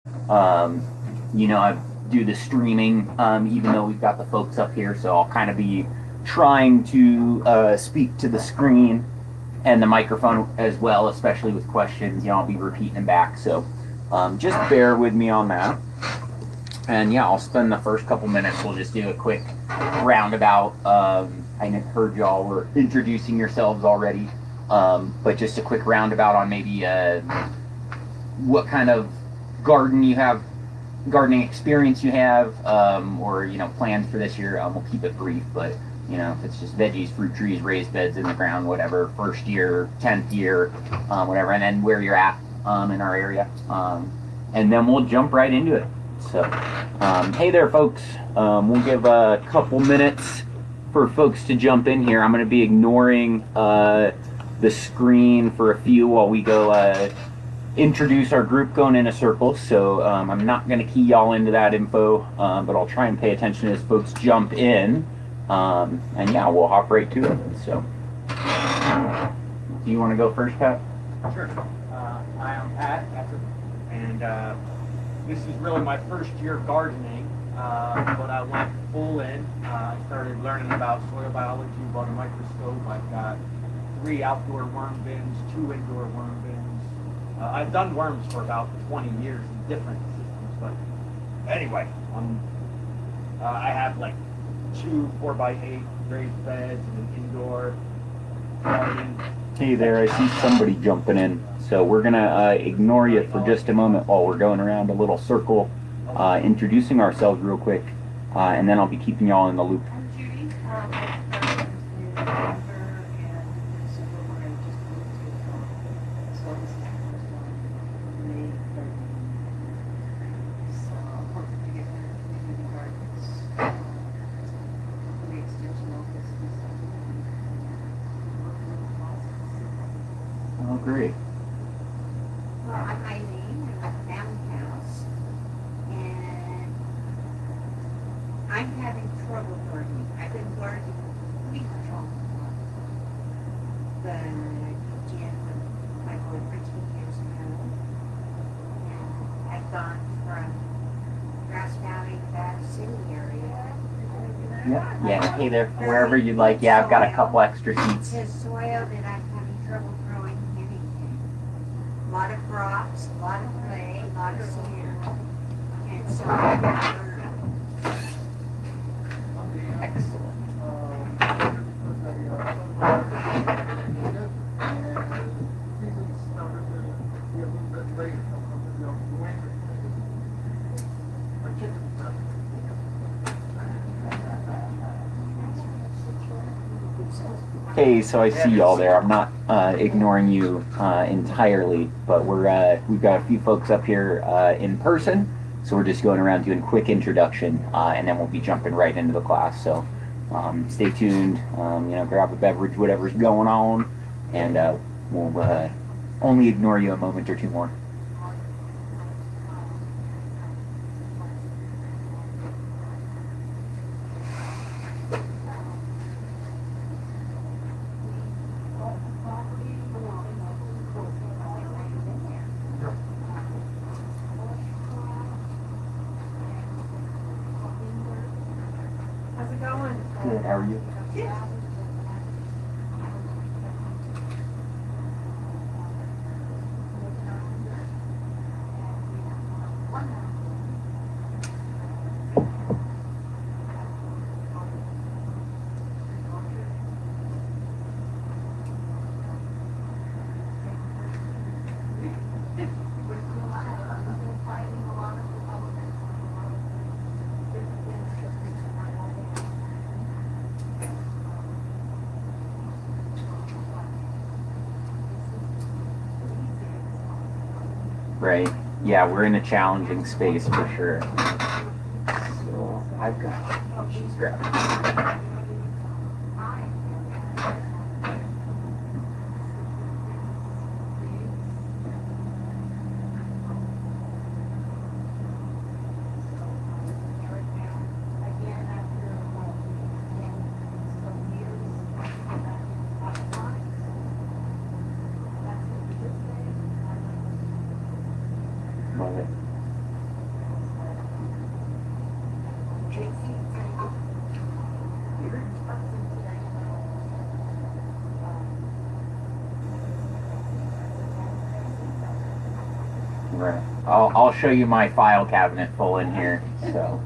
You know, I do the streaming, even though we've got the folks up here, so I'll kind of be trying to speak to the screen and the microphone as well, especially with questions. You know, I'll be repeating them back, so just bear with me on that. And yeah, I'll spend the first couple minutes. We'll just do a quick roundabout. I heard y'all were introducing yourselves already, but just a quick roundabout on maybe what kind of garden you have, gardening experience you have, or you know plans for this year. We'll keep it brief, but you know if it's just veggies, fruit trees, raised beds in the ground, whatever. First year, 10th year, whatever, and then where you're at in our area, and then we'll jump right into it. So, hey there, folks. We'll give a couple minutes for folks to jump in here. I'm going to be ignoring the screen for a few while we go introduce our group going in a circle. So I'm not going to key y'all into that info, but I'll try and pay attention as folks jump in. And yeah, we'll hop right to it. So, do you want to go first, Pat? Sure. Hi, I'm Pat, and this is really my first year gardening, but I went full in. I started learning about soil biology by the microscope. I've got 3 outdoor worm bins, 2 indoor worm bins. I've done worms for about 20 years in different systems, but anyway, I have like 2 4x8 raised beds and an indoor garden. Hey there, I see somebody jumping in. So we're going to ignore you for just a moment while we're going around a little circle, introducing ourselves real quick, and then I'll be keeping y'all in the loop. I'm Judy. Oh, great. Well, I'm Eileen, I'm at the family house, and I'm having trouble gardening. I've been gardening weed control, but again, like over 15 years ago, and I've gone from Grass Valley to Bath City area. Yeah, hey there, wherever you'd like. Yeah, I've got a couple extra seats. To soil that I'm having trouble growing anything. A lot of rocks, a lot of clay, a lot of sand. And so I've got to learn. Excellent. Hey, so I see y'all there. I'm not ignoring you entirely, but we've got a few folks up here in person, so we're just going around doing a quick introduction, and then we'll be jumping right into the class. So stay tuned. You know, grab a beverage, whatever's going on, and we'll only ignore you a moment or two more. How's it going? Good. How are you? Yeah. Right. Yeah, we're in a challenging space for sure. So I've got. Oh, she's grabbing. Love it. I'll show you my file cabinet full in here. So.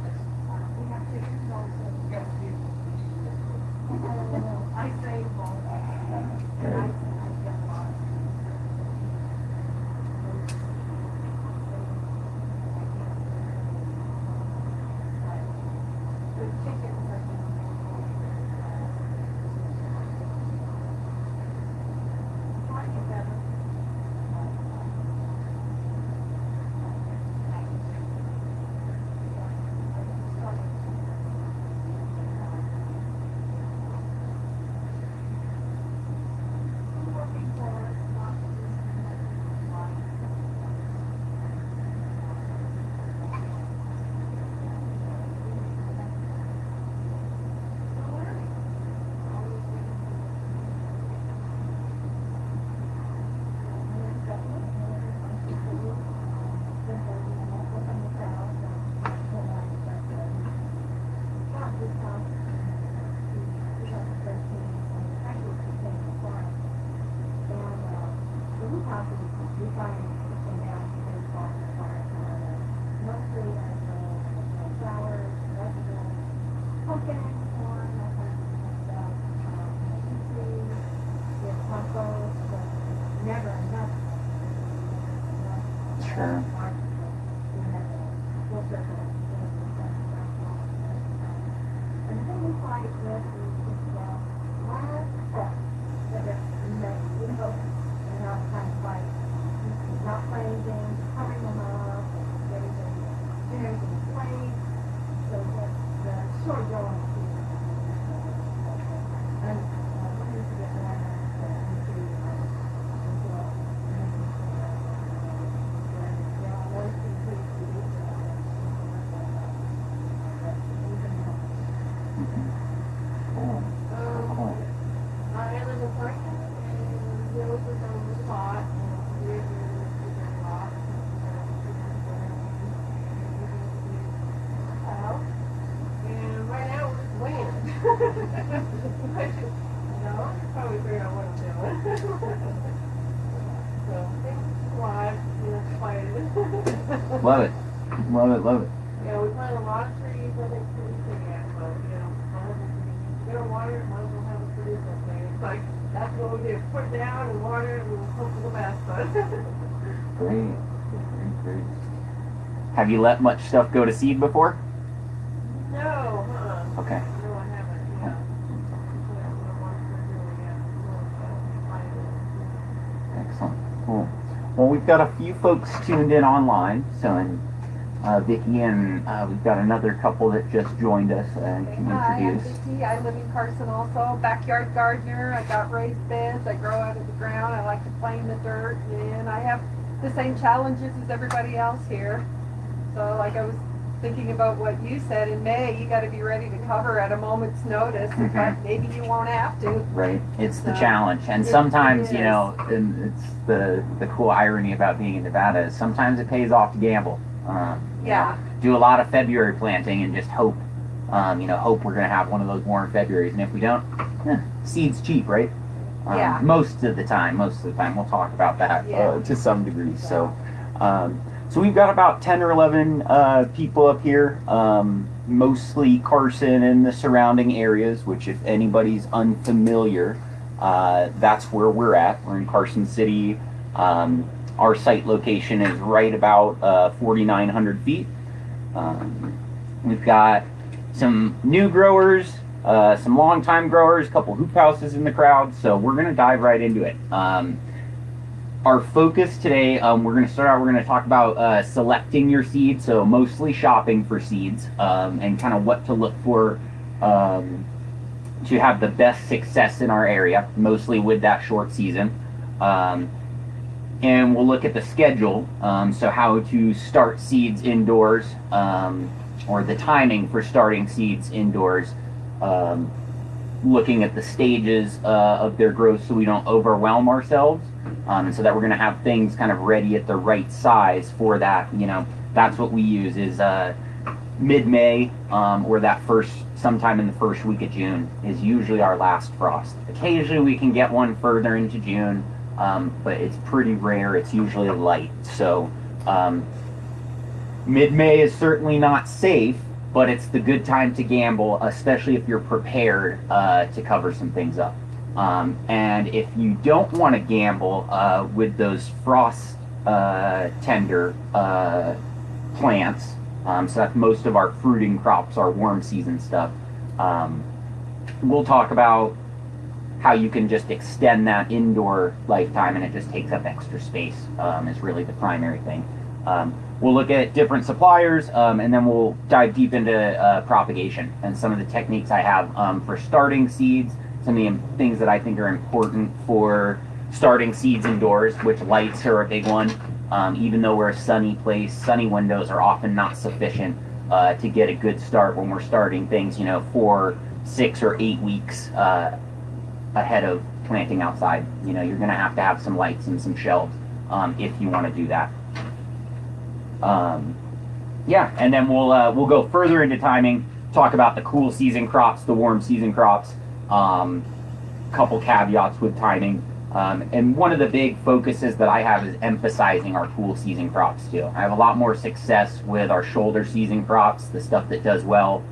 Sure. Love it. Love it, love it. Yeah, we plant a lot of trees, I think, pretty big, so, you don't water it, might as well have it produce something. It's like, that's what we do, put it down and water it, and we'll hope for the best, but. Great. Great. Have you let much stuff go to seed before? No, Okay. No, I haven't, yeah. Excellent. Cool. Well, we've got a few folks tuned in online, so Vicki and we've got another couple that just joined us and can Hi, I'm introduce. Vicki. I live in Carson also. Backyard gardener. I got raised beds. I grow out of the ground. I like to play in the dirt, and I have the same challenges as everybody else here. So, like I was thinking about what you said, in May you got to be ready to cover at a moment's notice, but maybe you won't have to. Right. It's the So, challenge, and it sometimes is. and it's the cool irony about being in Nevada is sometimes it pays off to gamble. Yeah. Do a lot of February planting and just hope, hope we're going to have one of those warm Februarys. And if we don't, seed's cheap, right? Yeah. Most of the time. We'll talk about that Yeah. to some degree. So we've got about 10 or 11 people up here, mostly Carson and the surrounding areas, which if anybody's unfamiliar, that's where we're at. We're in Carson City. Our site location is right about 4,900 feet. We've got some new growers, some longtime growers, a couple hoop houses in the crowd, so we're going to dive right into it. Our focus today, we're going to talk about selecting your seeds, so mostly shopping for seeds, and kind of what to look for to have the best success in our area, mostly with that short season. And we'll look at the schedule, so how to start seeds indoors, or the timing for starting seeds indoors, looking at the stages of their growth so we don't overwhelm ourselves, and so that we're going to have things kind of ready at the right size for that. That's what we use is mid-May, or sometime in the first week of June is usually our last frost. Occasionally we can get one further into June, but it's pretty rare. It's usually light. So Mid-May is certainly not safe, but it's the good time to gamble, especially if you're prepared to cover some things up. And if you don't want to gamble with those frost tender plants, so that's most of our fruiting crops, our warm season stuff, we'll talk about how you can just extend that indoor lifetime, and it just takes up extra space, is really the primary thing. We'll look at different suppliers, and then we'll dive deep into propagation and some of the techniques I have for starting seeds, some of the things that I think are important for starting seeds indoors, which lights are a big one. Even though we're a sunny place, sunny windows are often not sufficient to get a good start when we're starting things, 4, 6, or 8 weeks ahead of planting outside. You're going to have some lights and some shelves if you want to do that. Yeah, and then we'll go further into timing, talk about the cool season crops, the warm season crops, couple caveats with timing. And one of the big focuses that I have is emphasizing our cool season crops too. I have a lot more success with our shoulder season crops, the stuff that does well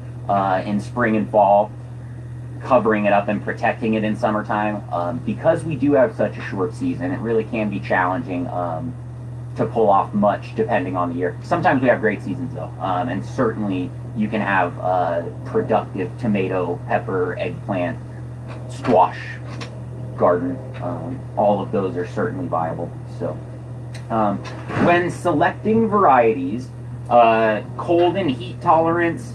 in spring and fall, covering it up and protecting it in summertime. Because we do have such a short season, it really can be challenging to pull off much depending on the year. Sometimes we have great seasons though, and certainly you can have productive tomato, pepper, eggplant, squash garden. All of those are certainly viable. So when selecting varieties, cold and heat tolerance,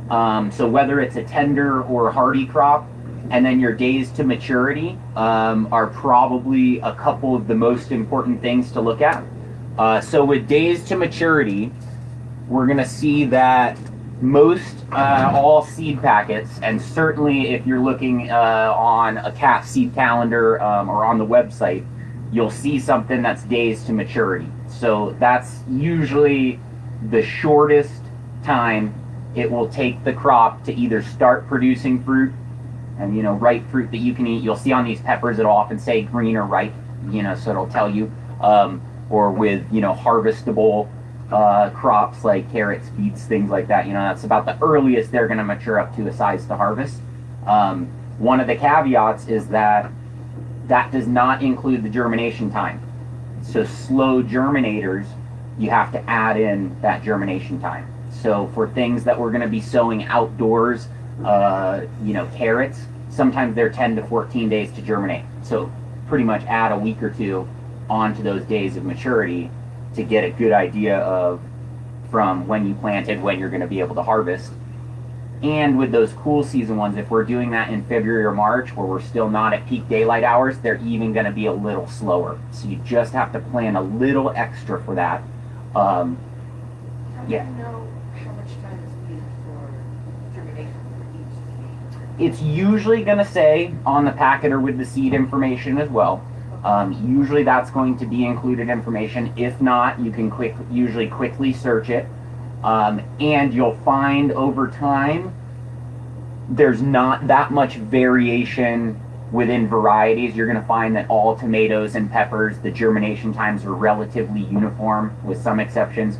so whether it's a tender or hardy crop, and then your days to maturity are probably a couple of the most important things to look at. So with days to maturity, we're going to see that most all seed packets, and certainly if you're looking on a CAF seed calendar or on the website, you'll see something that's days to maturity. So that's usually the shortest time it will take the crop to either start producing fruit, and ripe fruit that you can eat. You'll see on these peppers it'll often say green or ripe, so it'll tell you, or with harvestable crops like carrots, beets, things like that. That's about the earliest they're going to mature up to a size to harvest. One of the caveats is that does not include the germination time. So slow germinators, you have to add in that germination time. So for things that we're going to be sowing outdoors, carrots, sometimes they're 10 to 14 days to germinate. So pretty much add a week or two onto those days of maturity to get a good idea of from when you planted when you're going to be able to harvest. And with those cool season ones, if we're doing that in February or March where we're still not at peak daylight hours, they're even going to be a little slower. So you just have to plan a little extra for that. How do you know how much time is needed for germination for each seed? It's usually going to say on the packet or with the seed information as well. Usually that's going to be included information. If not, you can usually quickly search it. And you'll find over time there's not that much variation within varieties. You're going to find that all tomatoes and peppers, the germination times are relatively uniform with some exceptions.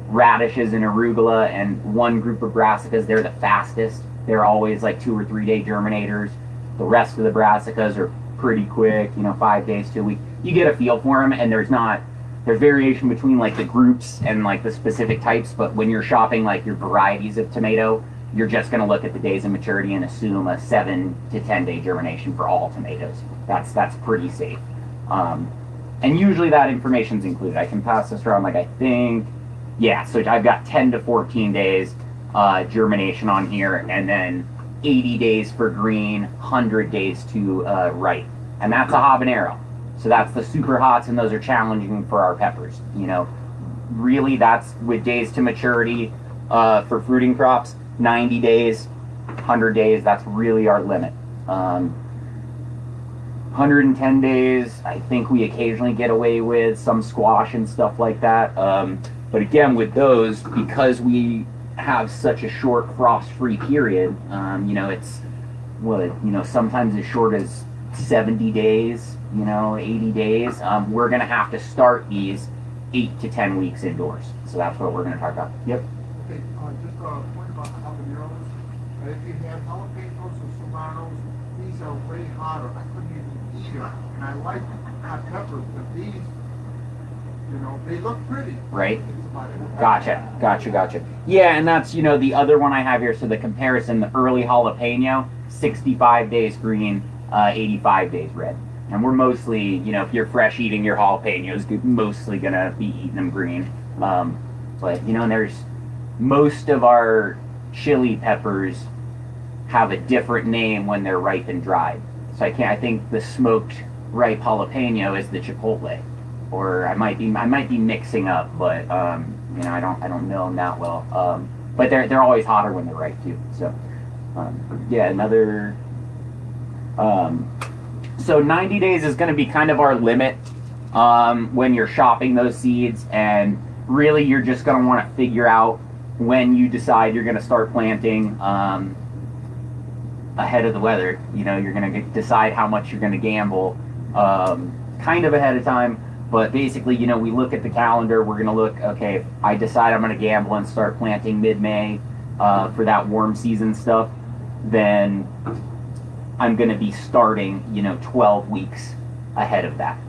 Radishes and arugula and one group of brassicas, they're the fastest. They're always like 2 or 3 day germinators. The rest of the brassicas are pretty quick, 5 days to a week. You get a feel for them, and there's variation between like the groups and like the specific types, but when you're shopping like your varieties of tomato, you're just going to look at the days of maturity and assume a 7 to 10 day germination for all tomatoes. That's pretty safe. And usually that information's included. I can pass this around, like I think, yeah, so I've got 10 to 14 days germination on here, and then 80 days for green, 100 days to ripe. And that's a habanero. So that's the super hots, and those are challenging for our peppers. Really that's with days to maturity for fruiting crops, 90 days, 100 days, that's really our limit. 110 days, I think we occasionally get away with some squash and stuff like that. But again, with those, because we have such a short frost-free period, it's sometimes as short as 70 days, 80 days. We're going to have to start these 8 to 10 weeks indoors. So that's what we're going to talk about. Yep. Okay, just a point about habaneros. If you have jalapenos or serranos, these are way hotter. I couldn't even eat them. And I like hot peppers, but these, you know, they look pretty. Right. It's about it. Gotcha. Yeah, and that's, you know, the other one I have here. So the comparison, the early jalapeno, 65 days green, 85 days red. And we're mostly, you know, if you're fresh eating your jalapenos, you're mostly going to be eating them green. But, you know, there's most of our chili peppers have a different name when they're ripe and dried. So I think the smoked ripe jalapeno is the chipotle. Or I might be mixing up, but you know, I don't know them that well. But they're always hotter when they're ripe too. So yeah, another. So 90 days is going to be kind of our limit when you're shopping those seeds, and really you're just going to want to figure out when you decide you're going to start planting ahead of the weather. You know, you're going to decide how much you're going to gamble kind of ahead of time. But basically, you know, we look at the calendar, we're going to look, okay, if I decide I'm going to gamble and start planting mid-May for that warm season stuff, then I'm going to be starting, you know, 12 weeks ahead of that.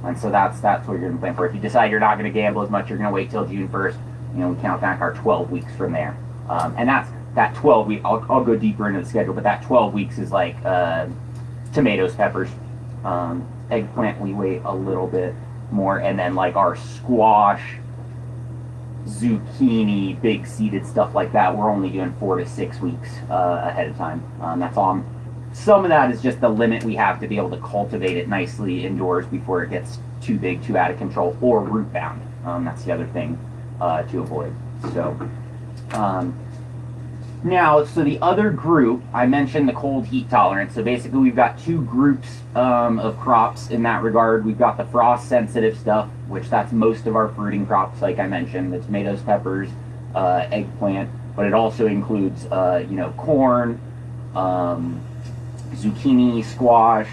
And so that's what you're going to plan for. If you decide you're not going to gamble as much, you're going to wait till June 1st, you know, we count back our 12 weeks from there. And that's that 12 week, I'll go deeper into the schedule, but that 12 weeks is like tomatoes, peppers, eggplant, we wait a little bit more, and then like our squash, zucchini, big seeded stuff like that, we're only doing 4 to 6 weeks ahead of time. That's all. Some of that is just the limit we have to be able to cultivate it nicely indoors before it gets too big, too out of control, or root bound. That's the other thing to avoid. So now, so the other group, I mentioned the cold heat tolerance. So basically we've got two groups of crops in that regard. We've got the frost sensitive stuff, which that's most of our fruiting crops, like I mentioned, the tomatoes, peppers, eggplant, but it also includes, you know, corn, zucchini, squash,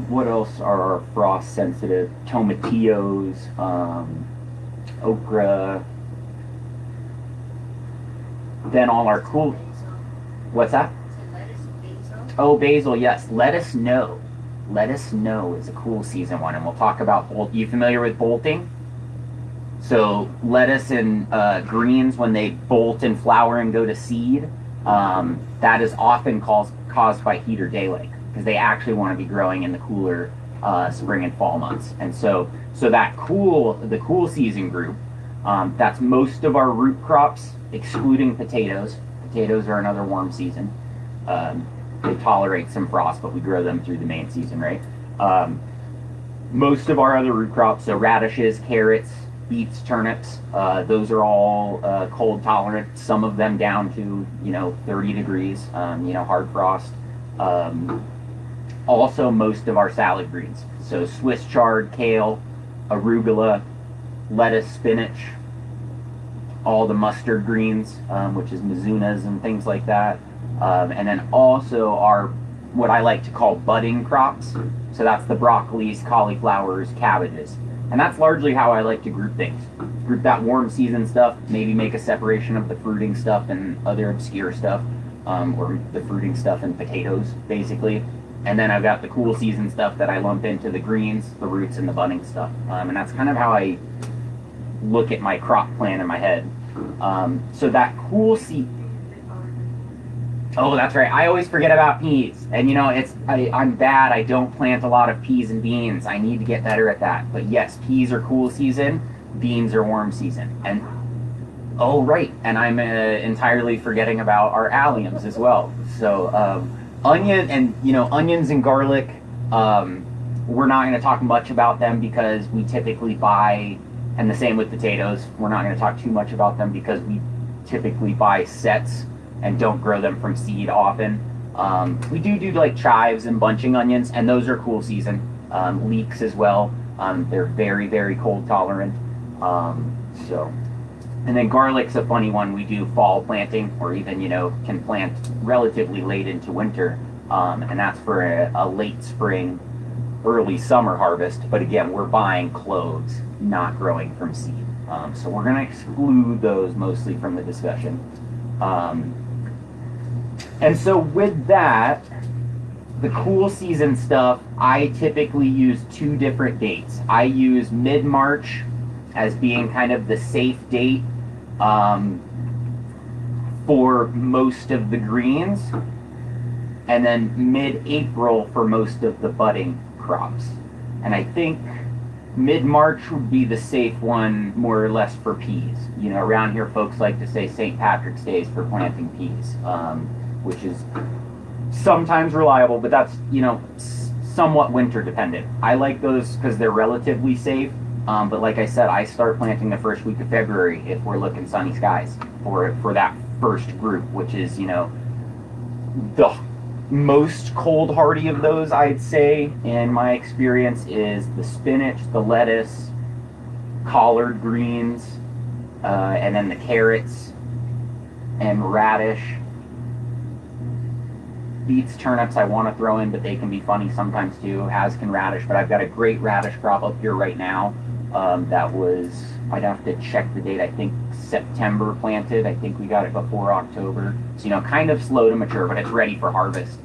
what else are our frost sensitive? Tomatillos, okra. Then all our cool. What's that? Oh, basil, yes. Let us know. Let us know is a cool season one, and we'll talk about bolt. You familiar with bolting? So lettuce and greens, when they bolt and flower and go to seed, that is often caused by heat or daylight, because they actually want to be growing in the cooler spring and fall months. And so that the cool season group, that's most of our root crops, excluding potatoes. Potatoes are another warm season. They tolerate some frost, but we grow them through the main season, right? Most of our other root crops, so radishes, carrots, beets, turnips, those are all cold tolerant. Some of them down to, you know, 30 degrees, you know, hard frost. Also, most of our salad greens, so Swiss chard, kale, arugula, lettuce, spinach, all the mustard greens, which is mizunas and things like that. And then also our, what I like to call budding crops. So that's the broccolis, cauliflowers, cabbages. And that's largely how I like to group things. Group that warm season stuff, maybe make a separation of the fruiting stuff and other obscure stuff, or the fruiting stuff and potatoes, basically. And then I've got the cool season stuff that I lump into the greens, the roots, and the budding stuff. And that's kind of how I look at my crop plan in my head. So that cool seed. Oh, that's right. I always forget about peas. And you know, I'm bad. I don't plant a lot of peas and beans. I need to get better at that. But yes, peas are cool season, beans are warm season. And oh, right. And I'm entirely forgetting about our alliums as well. So onions and garlic, we're not going to talk much about them because we typically buy, and the same with potatoes, we're not going to talk too much about them because we typically buy sets and don't grow them from seed often. We do like chives and bunching onions, and those are cool season. Leeks as well. They're very, very cold tolerant. And then garlic's a funny one. We do fall planting, or even, you know, can plant relatively late into winter. And that's for a late spring early summer harvest, but again, we're buying cloves, not growing from seed. So we're going to exclude those mostly from the discussion. And so with that, the cool season stuff, I typically use 2 different dates. I use mid-March as being kind of the safe date for most of the greens, and then mid-April for most of the budding crops. And I think mid-March would be the safe one, more or less, for peas. You know, around here folks like to say St. Patrick's Day is for planting peas, which is sometimes reliable, but that's, you know, somewhat winter dependent. I like those because they're relatively safe, but like I said, I start planting the first week of February if we're looking sunny skies for that first group, which is, you know, the most cold hardy of those, I'd say, in my experience, is the spinach, the lettuce, collard greens, and then the carrots and radish. Beets, turnips I want to throw in, but they can be funny sometimes too, as can radish. But I've got a great radish crop up here right now. That was, I'd have to check the date, I think September planted. I think we got it before October. So, you know, kind of slow to mature, but it's ready for harvest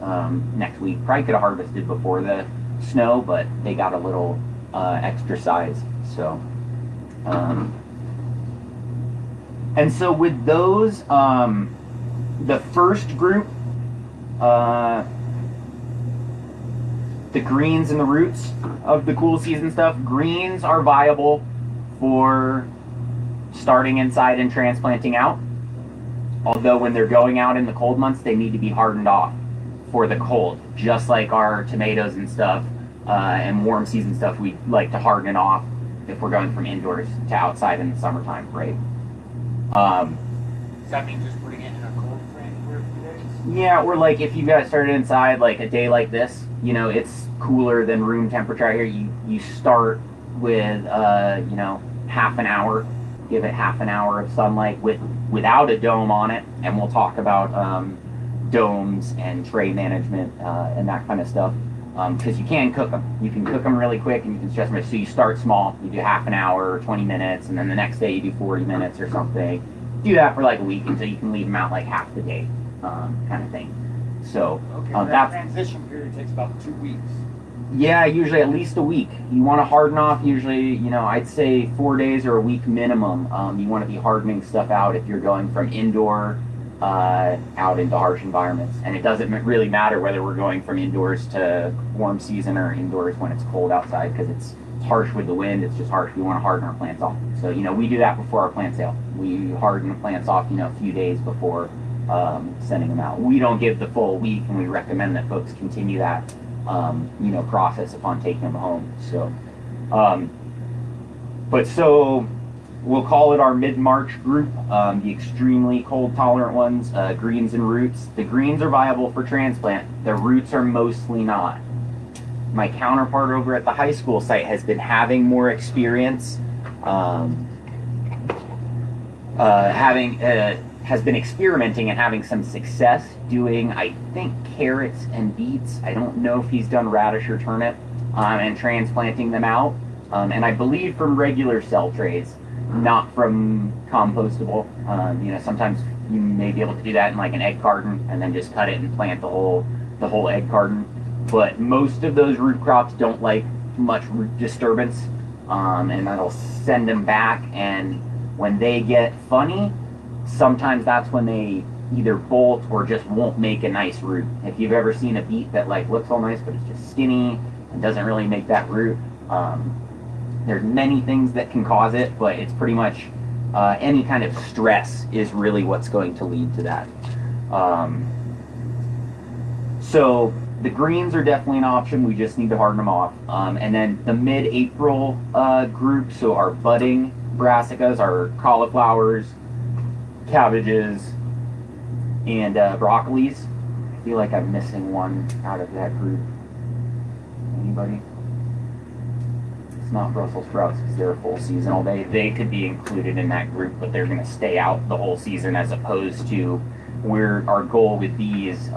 next week. Probably could have harvested before the snow, but they got a little extra size. So, and so with those, the first group, the greens and the roots of the cool season stuff, greens are viable for starting inside and transplanting out. Although when they're going out in the cold months, they need to be hardened off for the cold, just like our tomatoes and stuff, and warm season stuff, we like to harden it off if we're going from indoors to outside in the summertime, right? Does that mean just putting it in a cold frame for a few days? Yeah, or like if you guys started inside like a day like this, you know, it's cooler than room temperature out here. You start with you know, half an hour, give it half an hour of sunlight without a dome on it, and we'll talk about domes and tray management and that kind of stuff, because you can cook them. You can cook them really quick, and you can stretch them. So you start small, you do half an hour or 20 minutes, and then the next day you do 40 minutes or something. Do that for like a week until you can leave them out like half the day, kind of thing. So okay, that that's, transition period takes about 2 weeks. yeah, usually at least a week. You want to harden off usually, you know, I'd say 4 days or a week minimum. You want to be hardening stuff out if you're going from indoor out into harsh environments. And it doesn't really matter whether we're going from indoors to warm season or indoors when it's cold outside, because it's harsh with the wind. It's just harsh. We want to harden our plants off. So, you know, we do that before our plant sale. We harden the plants off, you know, a few days before sending them out. We don't give the full week, and we recommend that folks continue that you know, process upon taking them home. So, but so we'll call it our mid-March group, the extremely cold tolerant ones, greens and roots. The greens are viable for transplant. The roots are mostly not. My counterpart over at the high school site has been having more experience, has been experimenting and having some success doing, I think, carrots and beets. I don't know if he's done radish or turnip, and transplanting them out. And I believe from regular cell trays, not from compostable. You know, sometimes you may be able to do that in like an egg carton and then just cut it and plant the whole egg carton. But most of those root crops don't like much root disturbance, and that'll send them back. And when they get funny, sometimes that's when they either bolt or just won't make a nice root. If you've ever seen a beet that like looks all nice but it's just skinny and doesn't really make that root, there's many things that can cause it, but it's pretty much any kind of stress is really what's going to lead to that. So the greens are definitely an option. We just need to harden them off. And then the mid-April group, so our budding brassicas, our cauliflowers, cabbages, and broccolis. I feel like I'm missing one out of that group. Anybody? It's not Brussels sprouts because they're full seasonal. They could be included in that group, but they're going to stay out the whole season, as opposed to where our goal with these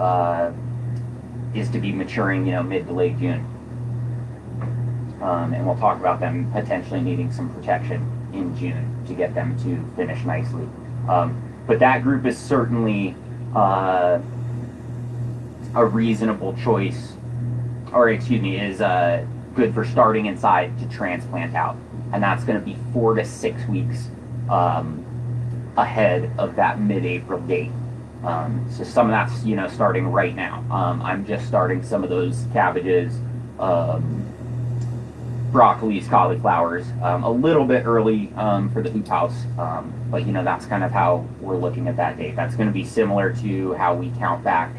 is to be maturing, you know, mid to late June. and we'll talk about them potentially needing some protection in June to get them to finish nicely. But that group is certainly a reasonable choice, or excuse me, is good for starting inside to transplant out. And that's going to be 4 to 6 weeks ahead of that mid-April date. So some of that's, you know, starting right now. I'm just starting some of those cabbages, broccolis, cauliflowers, a little bit early for the hoop house, but you know, that's kind of how we're looking at that date. That's going to be similar to how we count back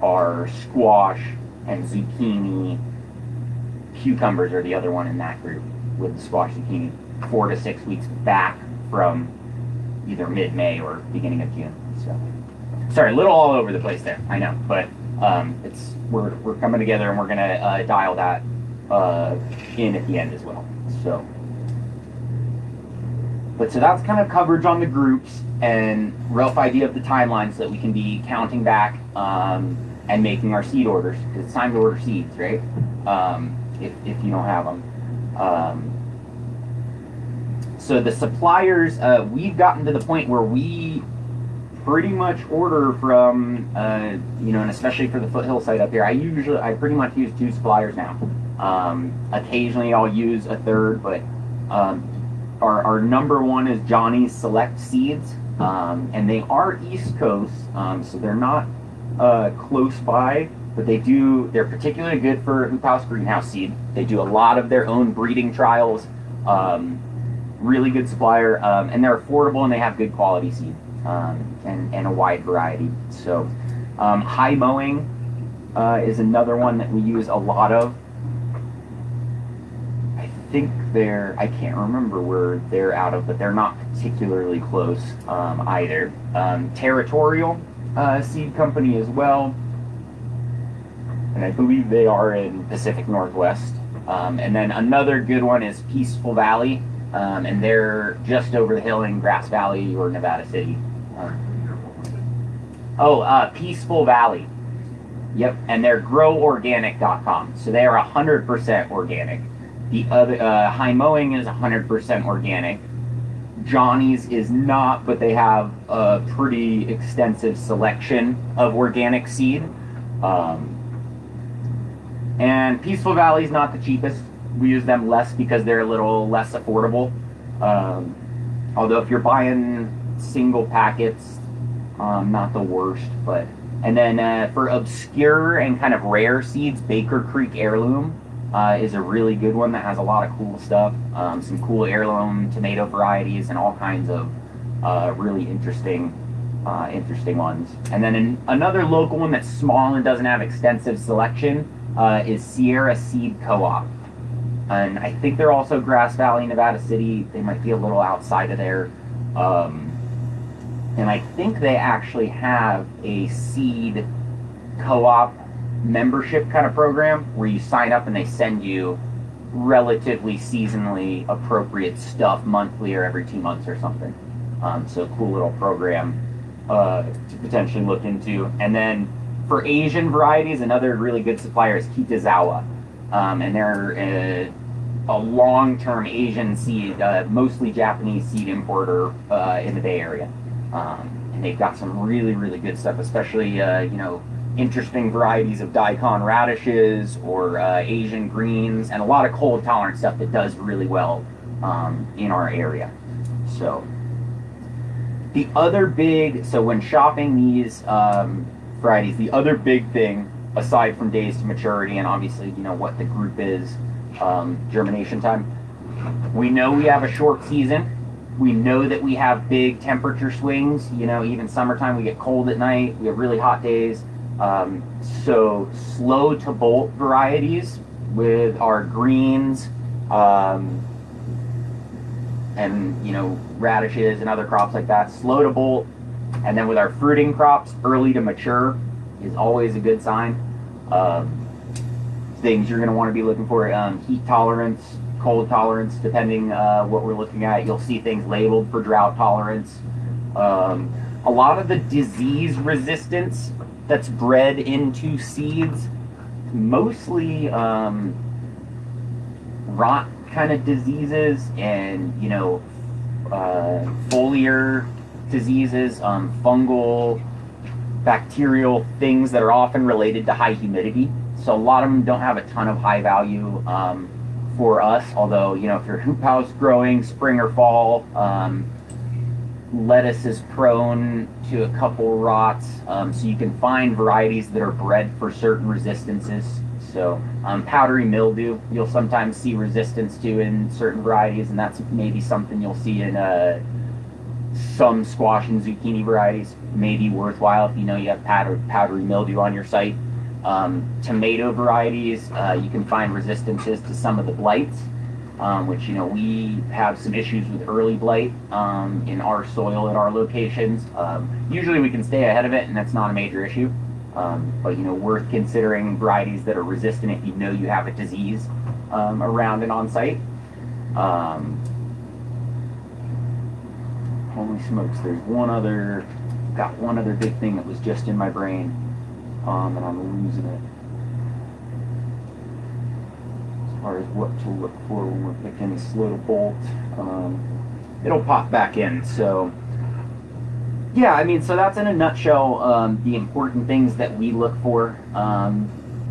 our squash and zucchini. Cucumbers are the other one in that group with the squash zucchini, 4 to 6 weeks back from either mid-May or beginning of June. So, sorry, a little all over the place there, I know, but we're coming together and we're gonna dial that in at the end as well. So, so that's kind of coverage on the groups and rough idea of the timeline so that we can be counting back and making our seed orders, because it's time to order seeds, right? If you don't have them. So the suppliers, we've gotten to the point where we pretty much order from, you know, and especially for the foothill site up here, I pretty much use 2 suppliers now. Occasionally I'll use a third, but our number one is Johnny's Select Seeds, and they are East Coast, so they're not close by, but they're particularly good for hoop house greenhouse seed. They do a lot of their own breeding trials. Really good supplier, and they're affordable and they have good quality seed, and a wide variety. So High Mowing is another one that we use a lot of. I think I can't remember where they're out of, but they're not particularly close either. Territorial Seed Company as well, and I believe they are in Pacific Northwest. And then another good one is Peaceful Valley, and they're just over the hill in Grass Valley or Nevada City. Peaceful Valley. Yep, and they're groworganic.com, so they are 100% organic. The other High Mowing is 100% organic. Johnny's is not, but they have a pretty extensive selection of organic seed. And Peaceful Valley is not the cheapest. We use them less because they're a little less affordable. Although if you're buying single packets, not the worst. But and then for obscure and kind of rare seeds, Baker Creek Heirloom is a really good one that has a lot of cool stuff. Some cool heirloom tomato varieties and all kinds of really interesting ones. And then another local one that's small and doesn't have extensive selection is Sierra Seed Co-op. And I think they're also Grass Valley, Nevada City. They might be a little outside of there. And I think they actually have a seed co-op membership kind of program where you sign up and they send you relatively seasonally appropriate stuff monthly or every 2 months or something. So a cool little program to potentially look into. And then for Asian varieties, another really good supplier is Kitazawa. And they're a long-term Asian seed, mostly Japanese seed importer in the Bay Area. And they've got some really, really good stuff, especially, you know, interesting varieties of daikon radishes or Asian greens, and a lot of cold-tolerant stuff that does really well in our area. So the other so when shopping these varieties, the other big thing, aside from days to maturity and obviously, you know, what the group is, germination time, we know we have a short season. We know that we have big temperature swings. You know, even summertime, we get cold at night. We have really hot days. So slow to bolt varieties with our greens, and, you know, radishes and other crops like that, slow to bolt. And then with our fruiting crops, early to mature is always a good sign. Things you're going to want to be looking for, heat tolerance, cold tolerance, depending what we're looking at. You'll see things labeled for drought tolerance. A lot of the disease resistance that's bred into seeds, mostly rot kind of diseases and, foliar diseases, fungal, bacterial things that are often related to high humidity. So a lot of them don't have a ton of high value for us, although, if you're hoop house growing spring or fall, lettuce is prone to a couple rots, so you can find varieties that are bred for certain resistances. So powdery mildew, you'll sometimes see resistance to in certain varieties, and that's maybe something you'll see in some squash and zucchini varieties. Maybe worthwhile if you know you have powdery mildew on your site. Tomato varieties, you can find resistances to some of the blights, which, we have some issues with early blight in our soil at our locations. Usually we can stay ahead of it, and that's not a major issue. But, worth considering varieties that are resistant if you know you have a disease around and on site. Holy smokes, there's one other big thing that was just in my brain, and I'm losing it. As far as what to look for when we're picking slow to bolt, it'll pop back in. So yeah, so that's in a nutshell the important things that we look for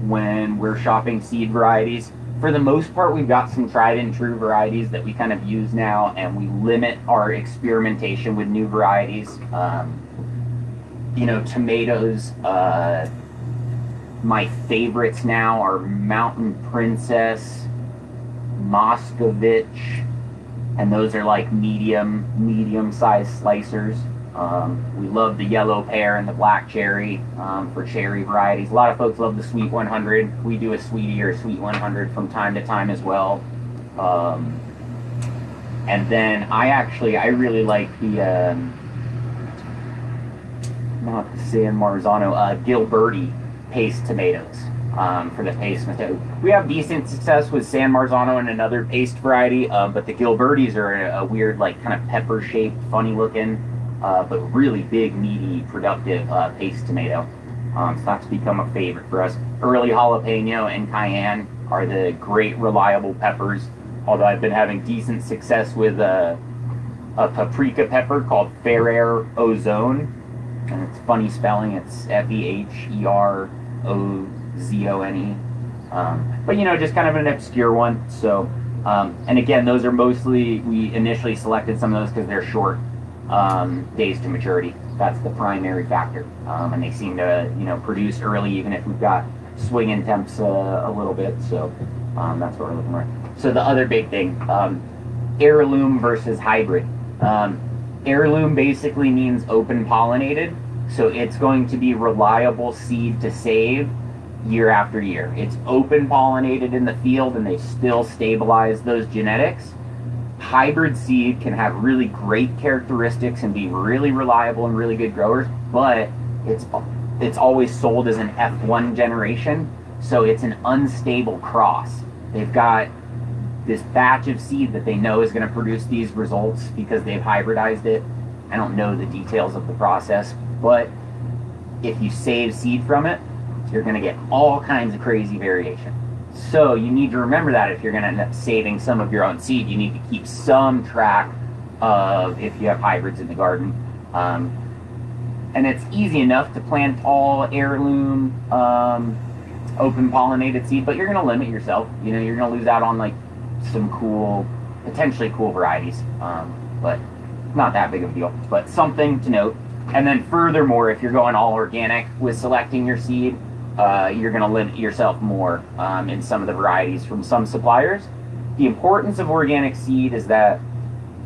when we're shopping seed varieties. For the most part, we've got some tried and true varieties that we kind of use now, and we limit our experimentation with new varieties. Tomatoes, my favorites now are Mountain Princess, Moscovich, and those are like medium-sized slicers. We love the yellow pear and the black cherry for cherry varieties. A lot of folks love the Sweet 100. We do a Sweetie or a Sweet 100 from time to time as well. And then I really like the, not the San Marzano, Gilberti paste tomatoes for the paste method. We have decent success with San Marzano and another paste variety, but the Gilbertis are a weird, like, kind of pepper-shaped, funny-looking, but really big, meaty, productive paste tomato. So that's become a favorite for us. Early jalapeno and cayenne are the great, reliable peppers, although I've been having decent success with a paprika pepper called Ferrer Ozone, and it's funny spelling. It's Feherozone. But just kind of an obscure one. So, and again, those are mostly, we initially selected some of those because they're short days to maturity. That's the primary factor, and they seem to produce early, even if we've got swinging temps a little bit. So that's what we're looking for. So the other big thing, heirloom versus hybrid. Heirloom basically means open pollinated, so it's going to be reliable seed to save year after year. It's open pollinated in the field, and they still stabilize those genetics. Hybrid seed can have really great characteristics and be really reliable and really good growers, but it's always sold as an F1 generation, so it's an unstable cross. They've got this batch of seed that they know is going to produce these results because they've hybridized it. I don't know the details of the process, but if you save seed from it, you're going to get all kinds of crazy variation. So you need to remember that if you're going to end up saving some of your own seed, you need to keep some track of if you have hybrids in the garden. And it's easy enough to plant all heirloom open pollinated seed, but you're going to limit yourself. You're going to lose out on like some potentially cool varieties, but not that big of a deal, but something to note. And then furthermore, if you're going all organic with selecting your seed, you're going to limit yourself more in some of the varieties from some suppliers. The importance of organic seed is that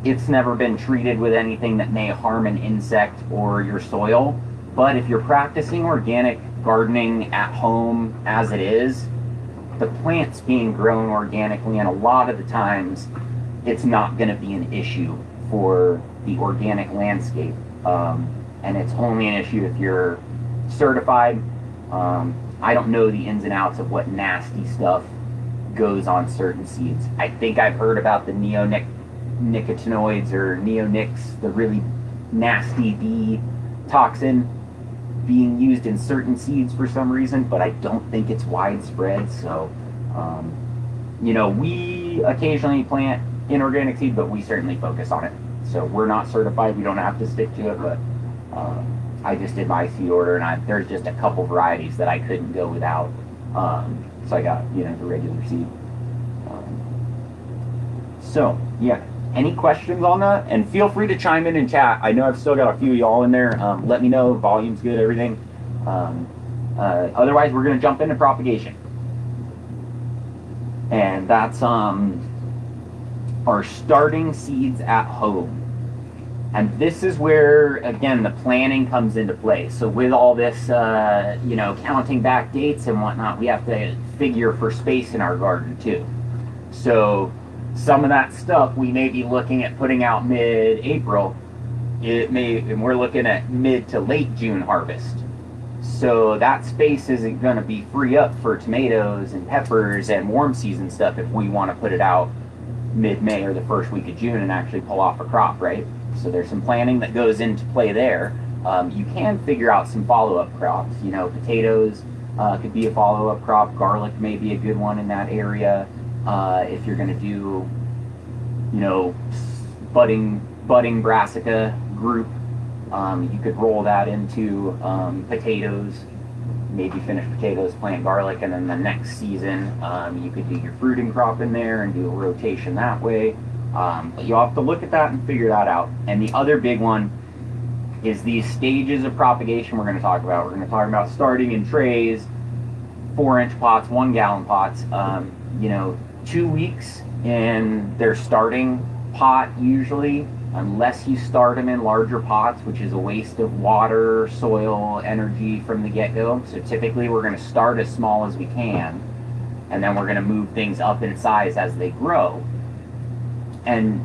it's never been treated with anything that may harm an insect or your soil. But if you're practicing organic gardening at home as it is, the plant's being grown organically, and a lot of the times it's not going to be an issue for the organic landscape. And it's only an issue if you're certified. I don't know the ins and outs of what nasty stuff goes on certain seeds. I think I've heard about the neonicotinoids or neonics, the really nasty bee toxin being used in certain seeds for some reason, but I don't think it's widespread. So, we we occasionally plant inorganic seed, but we certainly focus on it. So we're not certified. We don't have to stick to it, but I just did my seed order, and there's just a couple varieties that I couldn't go without. So I got, the regular seed. So yeah, any questions on that? And feel free to chime in and chat. I know I've still got a few of y'all in there. Let me know, volume's good, everything. Otherwise, we're going to jump into propagation. And that's our starting seeds at home. And this is where, again, the planning comes into play. So with all this, counting back dates and whatnot, we have to figure for space in our garden too. So some of that stuff we may be looking at putting out mid-April. And we're looking at mid to late June harvest. So that space isn't going to be free up for tomatoes and peppers and warm season stuff if we want to put it out mid-May or the first week of June and actually pull off a crop, right? So there's some planning that goes into play there. You can figure out some follow-up crops. Potatoes could be a follow-up crop. Garlic may be a good one in that area. If you're going to do, budding brassica group, you could roll that into potatoes, maybe finish potatoes, plant garlic, and then the next season you could do your fruiting crop in there and do a rotation that way. But you'll have to look at that and figure that out. And the other big one is these stages of propagation we're going to talk about. We're going to talk about starting in trays, 4-inch pots, 1-gallon pots. 2 weeks in their starting pot usually, unless you start them in larger pots, which is a waste of water, soil, energy from the get-go. So typically we're going to start as small as we can, and then we're going to move things up in size as they grow. And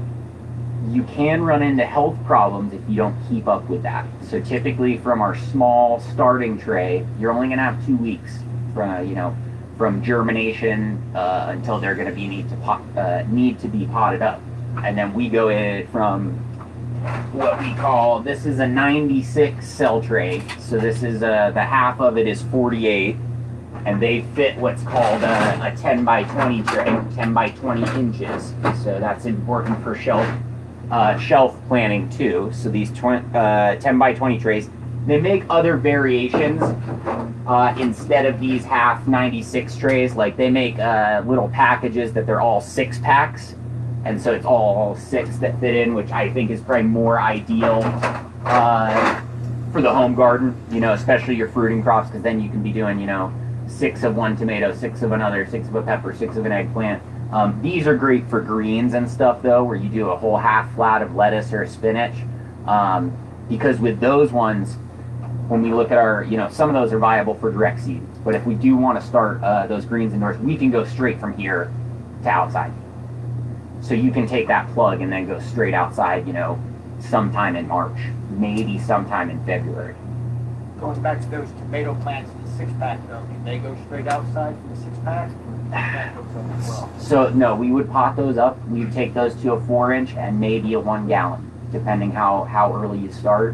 you can run into health problems if you don't keep up with that. So typically from our small starting tray, you're only going to have 2 weeks from germination until they're going to be need to be potted up. And then we go in from what we call, this is a 96 cell tray. So this is the half of it is 48, and they fit what's called a 10 by 20 tray, 10 by 20 inches. So that's important for shelf planning too. So these 10 by 20 trays, they make other variations instead of these half 96 trays. Like they make little packages that they're all 6-packs. And so it's all 6 that fit in, which I think is probably more ideal for the home garden, especially your fruiting crops, because then you can be doing, 6 of one tomato, 6 of another, 6 of a pepper, 6 of an eggplant. These are great for greens and stuff, though, where you do a whole half flat of lettuce or a spinach. Because with those ones, when we look at our, some of those are viable for direct seed. But if we do want to start those greens indoors, we can go straight from here to outside. So you can take that plug and then go straight outside, sometime in March, maybe sometime in February. Going back to those tomato plants in the 6-pack though, can they go straight outside from the 6-pack? That goes up as well. So no, we would pot those up. We would take those to a 4-inch and maybe a 1-gallon, depending how early you start.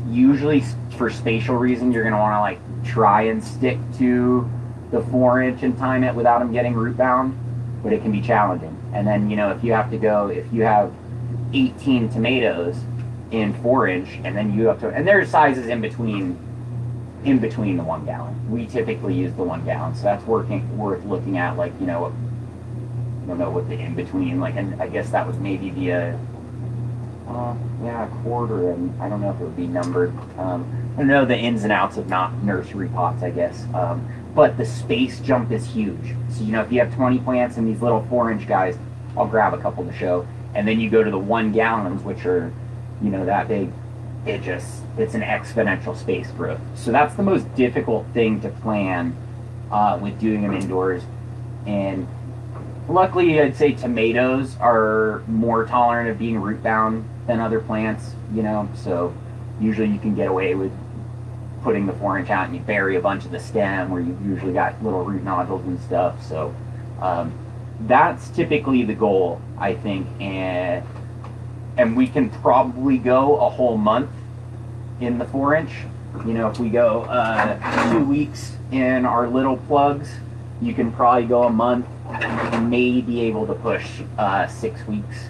Usually for spatial reasons, you're going to want to try and stick to the 4-inch and time it without them getting root bound. But it can be challenging. And then, if you have 18 tomatoes in 4-inch, and then you have to, and there's sizes in between the 1-gallon. We typically use the 1-gallon, so that's worth looking at. I don't know what the in between, and I guess that was maybe a quarter, and I don't know if it would be numbered. I don't know the ins and outs of not nursery pots, I guess. But the space jump is huge. So, if you have 20 plants in these little 4-inch guys, I'll grab a couple to show. And then you go to the 1-gallons, which are, that big. It's an exponential space growth. So that's the most difficult thing to plan with doing them indoors. And luckily, I'd say tomatoes are more tolerant of being root bound than other plants, So usually you can get away with putting the 4-inch out and you bury a bunch of the stem where you've usually got little root nodules and stuff. So that's typically the goal, I think. And we can probably go a whole month in the 4-inch. If we go 2 weeks in our little plugs, you can probably go a month may be able to push 6 weeks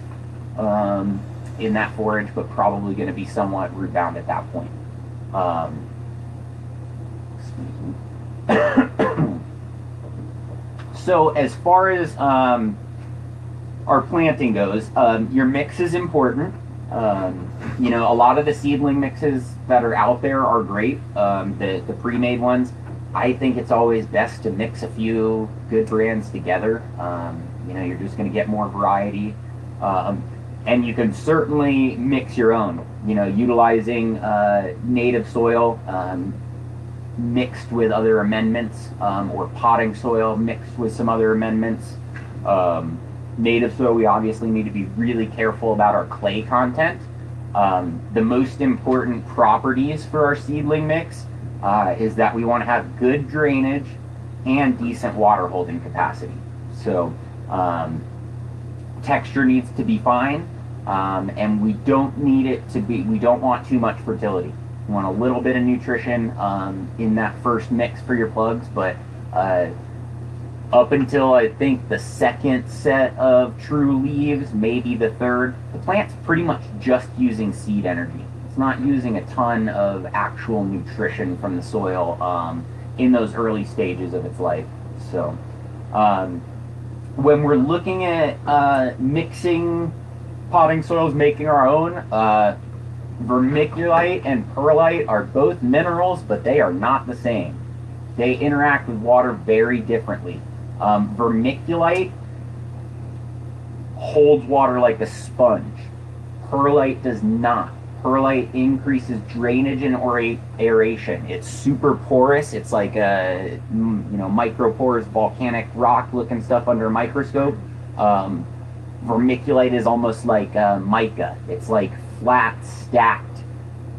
in that forage, but probably going to be somewhat root bound at that point. Excuse me. So as far as our planting goes, your mix is important. You know, a lot of the seedling mixes that are out there are great, the pre-made ones. I think it's always best to mix a few good brands together. You know, you're just going to get more variety. And you can certainly mix your own, you know, utilizing native soil mixed with other amendments, or potting soil mixed with some other amendments. Native soil, we obviously need to be really careful about our clay content. The most important properties for our seedling mix is that we want to have good drainage and decent water holding capacity. So texture needs to be fine, and we don't need it to be, we don't want too much fertility. We want a little bit of nutrition in that first mix for your plugs, but up until I think the second set of true leaves, maybe the third, the plant's pretty much just using seed energy. It's not using a ton of actual nutrition from the soil in those early stages of its life. So when we're looking at mixing potting soils, making our own, vermiculite and perlite are both minerals, but they are not the same. They interact with water very differently. Vermiculite holds water like a sponge. Perlite does not. Perlite increases drainage and aeration. It's super porous. It's like a, you know, microporous volcanic rock looking stuff under a microscope. Vermiculite is almost like mica. It's like flat, stacked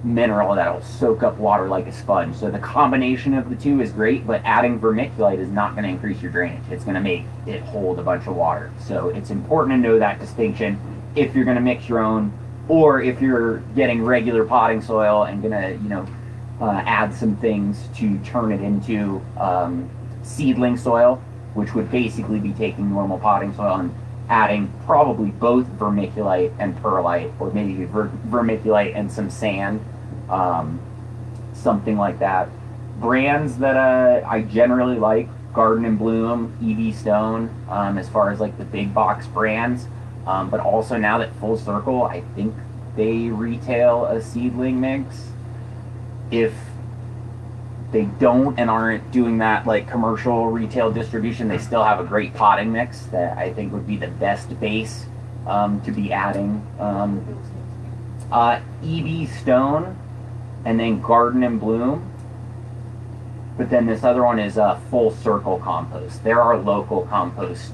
mineral that'll soak up water like a sponge. So the combination of the two is great, but adding vermiculite is not going to increase your drainage. It's going to make it hold a bunch of water. So it's important to know that distinction if you're going to mix your own, or if you're getting regular potting soil and going to, you know, add some things to turn it into seedling soil, which would basically be taking normal potting soil and adding probably both vermiculite and perlite, or maybe vermiculite and some sand, something like that. Brands that I generally like: Garden and Bloom, EV Stone, as far as like the big box brands. But also now that Full Circle, I think they retail a seedling mix. If they don't and aren't doing that like commercial retail distribution, they still have a great potting mix that I think would be the best base to be adding. EV Stone, and then Garden and Bloom. But then this other one is Full Circle Compost. They're our local compost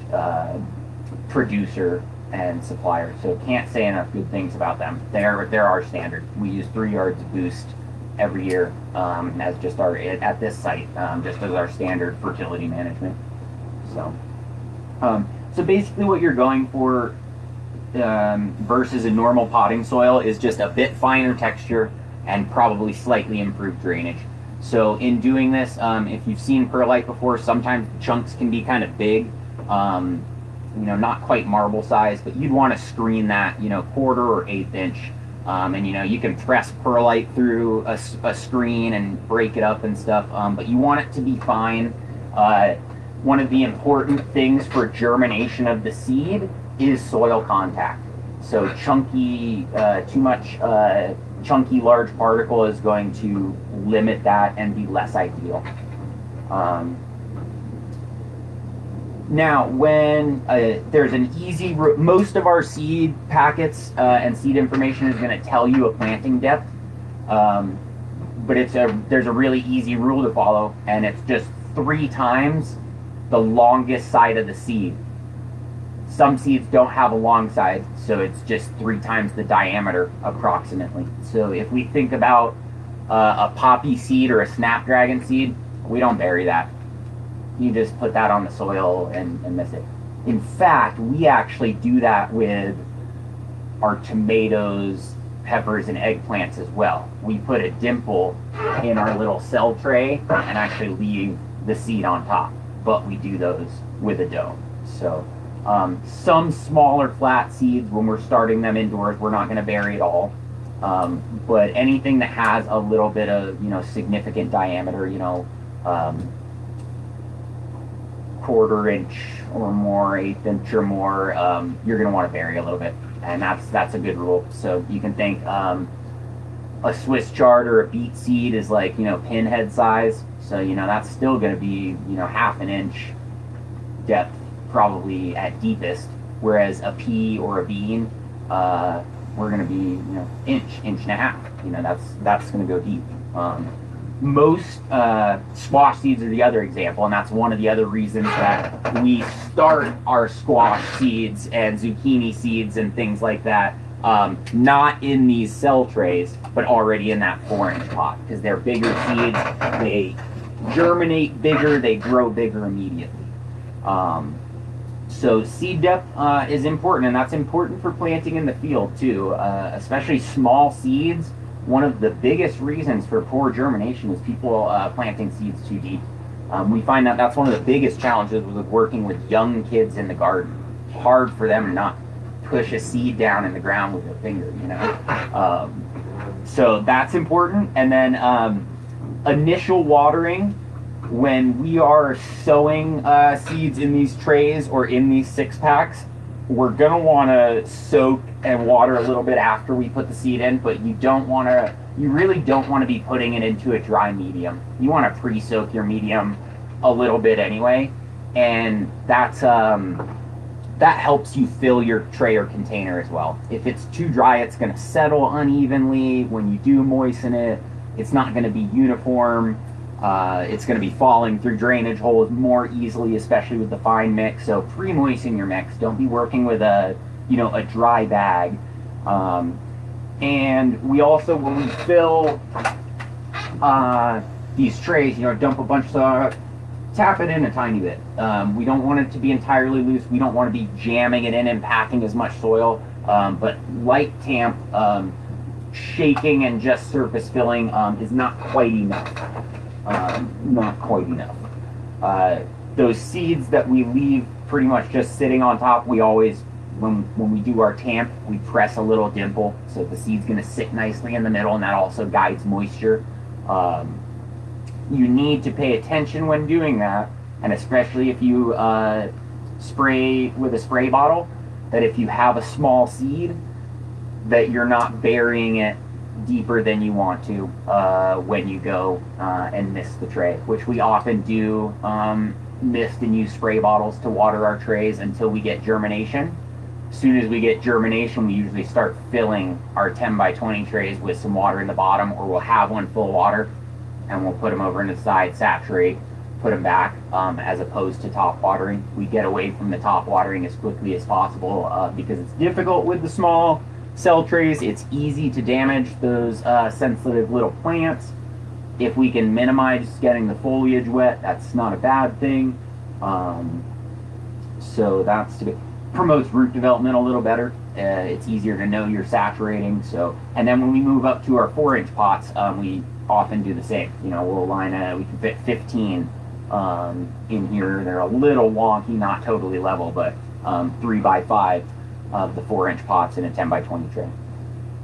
producer and supplier, so can't say enough good things about them. They're our standard. We use 3 yards of boost every year as just our, at this site, just as our standard fertility management. So so basically what you're going for versus a normal potting soil is just a bit finer texture and probably slightly improved drainage. So in doing this, if you've seen perlite before, sometimes the chunks can be kind of big, you know, not quite marble size, but you'd want to screen that, you know, 1/4 or 1/8 inch. And you know, you can press perlite through a screen and break it up and stuff, but you want it to be fine. One of the important things for germination of the seed is soil contact. So chunky, too much chunky large particle is going to limit that and be less ideal. Now, when there's an easy, most of our seed packets and seed information is going to tell you a planting depth, but there's a really easy rule to follow, and it's just 3 times the longest side of the seed. Some seeds don't have a long side, so it's just 3 times the diameter approximately. So if we think about a poppy seed or a snapdragon seed, we don't bury that. You just put that on the soil and miss it. In fact, we actually do that with our tomatoes, peppers, and eggplants as well. We put a dimple in our little cell tray and actually leave the seed on top, but we do those with a dome. So some smaller flat seeds, when we're starting them indoors, we're not going to bury at all. But anything that has a little bit of, significant diameter, quarter inch or more, eighth inch or more, you're going to want to bury a little bit. And that's a good rule. So you can think a Swiss chard or a beet seed is like, pinhead size. So, that's still going to be, half an inch depth, probably at deepest. Whereas a pea or a bean, we're going to be, inch and a half. That's going to go deep. Most squash seeds are the other example, and that's one of the other reasons that we start our squash seeds and zucchini seeds and things like that not in these cell trays, but already in that 4-inch pot, because they're bigger seeds, they germinate bigger, they grow bigger immediately. So seed depth is important, and that's important for planting in the field too, especially small seeds. One of the biggest reasons for poor germination is people planting seeds too deep. We find that that's one of the biggest challenges with working with young kids in the garden. Hard for them to not push a seed down in the ground with their finger, so that's important. And then initial watering, when we are sowing seeds in these trays or in these 6-packs, we're going to want to soak and water a little bit after we put the seed in, but you really don't want to be putting it into a dry medium. You want to pre-soak your medium a little bit anyway, and that helps you fill your tray or container as well. If it's too dry, it's going to settle unevenly. When you do moisten it, it's not going to be uniform. It's going to be falling through drainage holes more easily, especially with the fine mix. So pre-moisten your mix. Don't be working with a dry bag. And we also, when we fill these trays, dump a bunch of soil, tap it in a tiny bit. We don't want it to be entirely loose. We don't want to be jamming it in and packing as much soil. But light tamp, shaking and just surface filling is not quite enough. Those seeds that we leave pretty much just sitting on top, we always, when we do our tamp, we press a little dimple so the seed's going to sit nicely in the middle, and that also guides moisture. You need to pay attention when doing that, and especially if you spray with a spray bottle, that if you have a small seed, that you're not burying it deeper than you want to when you go and mist the tray, which we often do, mist and use spray bottles to water our trays until we get germination. As soon as we get germination, we usually start filling our 10 by 20 trays with some water in the bottom, or we'll have one full of water and we'll put them over in the side, saturate, put them back, as opposed to top watering. We get away from the top watering as quickly as possible because it's difficult with the small cell trays. It's easy to damage those sensitive little plants. If we can minimize getting the foliage wet, that's not a bad thing. So that's to be, promotes root development a little better. It's easier to know you're saturating. So, and then when we move up to our 4-inch pots, we often do the same. We'll line we can fit 15 in here. They're a little wonky, not totally level, but 3 by 5 of the 4-inch pots in a 10 by 20 tray.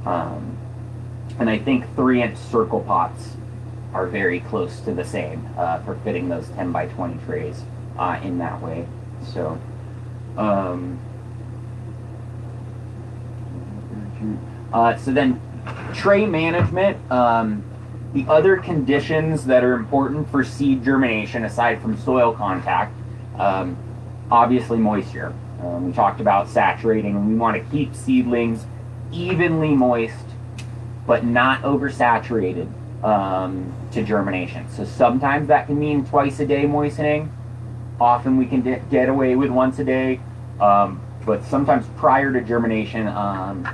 And I think 3-inch circle pots are very close to the same for fitting those 10 by 20 trays in that way. So, so then tray management, the other conditions that are important for seed germination, aside from soil contact, obviously moisture. We talked about saturating, and we want to keep seedlings evenly moist, but not oversaturated to germination. So sometimes that can mean twice a day moistening. Often we can get away with once a day, but sometimes prior to germination,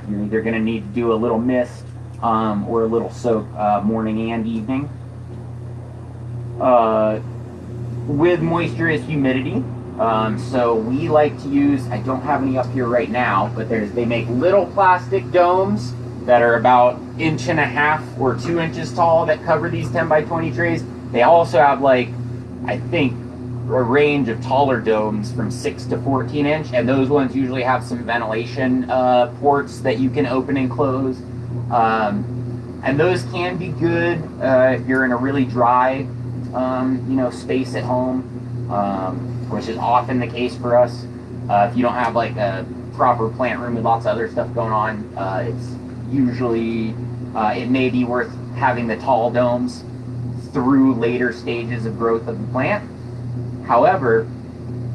you're either going to need to do a little mist or a little soak morning and evening. With moisture is humidity. So we like to use, I don't have any up here right now, but they make little plastic domes that are about 1.5 inches or 2 inches tall that cover these 10 by 20 trays. They also have, like, I think range of taller domes from 6 to 14 inch, and those ones usually have some ventilation ports that you can open and close. And those can be good if you're in a really dry space at home, which is often the case for us. If you don't have like a proper plant room with lots of other stuff going on, it's usually it may be worth having the tall domes through later stages of growth of the plant. However,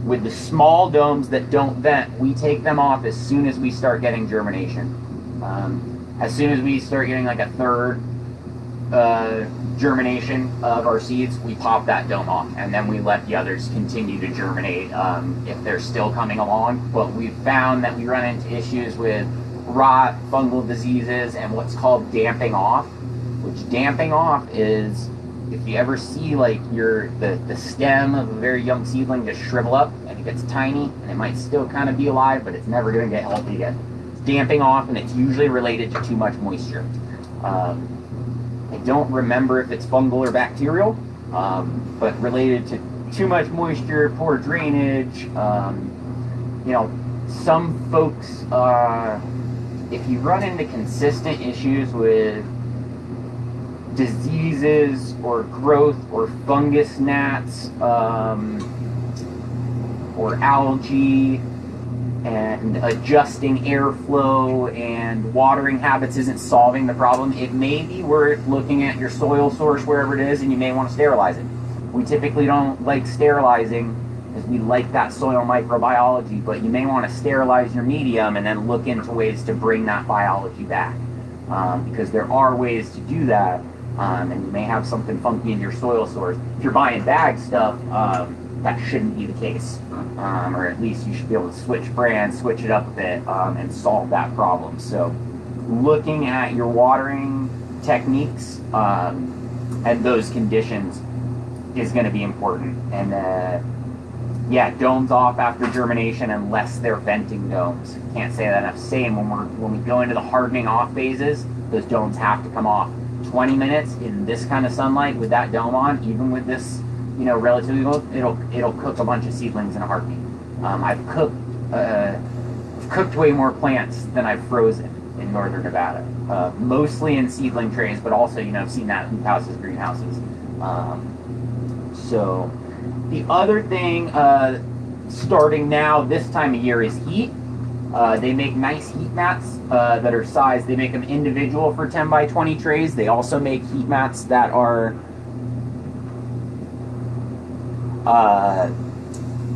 with the small domes that don't vent, we take them off as soon as we start getting germination. As soon as we start getting like a third germination of our seeds, we pop that dome off, and then we let the others continue to germinate if they're still coming along. But we've found that we run into issues with rot, fungal diseases, and what's called damping off, which damping off is if you ever see like the stem of a very young seedling just shrivel up and it gets tiny and it might still kind of be alive, but it's never going to get healthy again. It's damping off, and it's usually related to too much moisture. I don't remember if it's fungal or bacterial, but related to too much moisture, poor drainage. Some folks, if you run into consistent issues with diseases or growth or fungus gnats or algae, and adjusting airflow and watering habits isn't solving the problem, it may be worth looking at your soil source wherever it is, and you may want to sterilize it. We typically don't like sterilizing because we like that soil microbiology, but you may want to sterilize your medium and then look into ways to bring that biology back, because there are ways to do that, and you may have something funky in your soil source. If you're buying bag stuff, that shouldn't be the case, or at least you should be able to switch brands, switch it up a bit, and solve that problem. So looking at your watering techniques and those conditions is going to be important. And domes off after germination unless they're venting domes. Can't say that enough. Same when we go into the hardening off phases, those domes have to come off. 20 minutes in this kind of sunlight with that dome on, even with this relatively low, it'll cook a bunch of seedlings in a heartbeat. I've cooked way more plants than I've frozen in northern Nevada, mostly in seedling trays, but also I've seen that in hoop houses, greenhouses. So the other thing starting now this time of year is heat. They make nice heat mats that are sized. They make them individual for 10 by 20 trays. They also make heat mats that are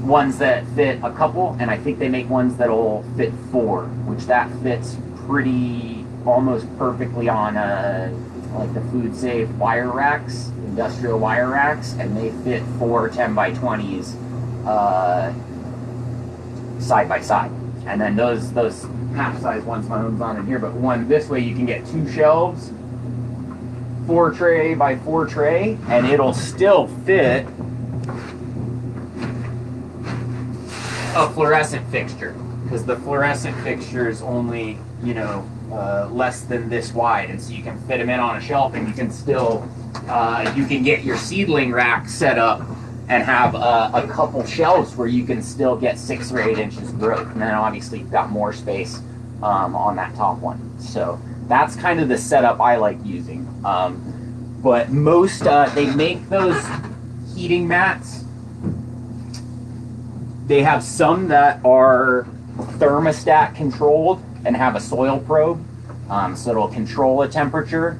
ones that fit a couple, and I think they make ones that'll fit 4, which that fits pretty almost perfectly on like the food safe wire racks, industrial wire racks, and they fit 4 10 by 20s side by side. And then those half-size ones, my one's on in here, but one this way you can get 2 shelves, 4 tray by 4 tray, and it'll still fit a fluorescent fixture, because the fluorescent fixture is only less than this wide, and so you can fit them in on a shelf, and you can still you can get your seedling rack set up and have a couple shelves where you can still get 6 or 8 inches growth, and then obviously you've got more space on that top one. So that's kind of the setup I like using. But most they make those heating mats. They have some that are thermostat controlled and have a soil probe, so it'll control a temperature.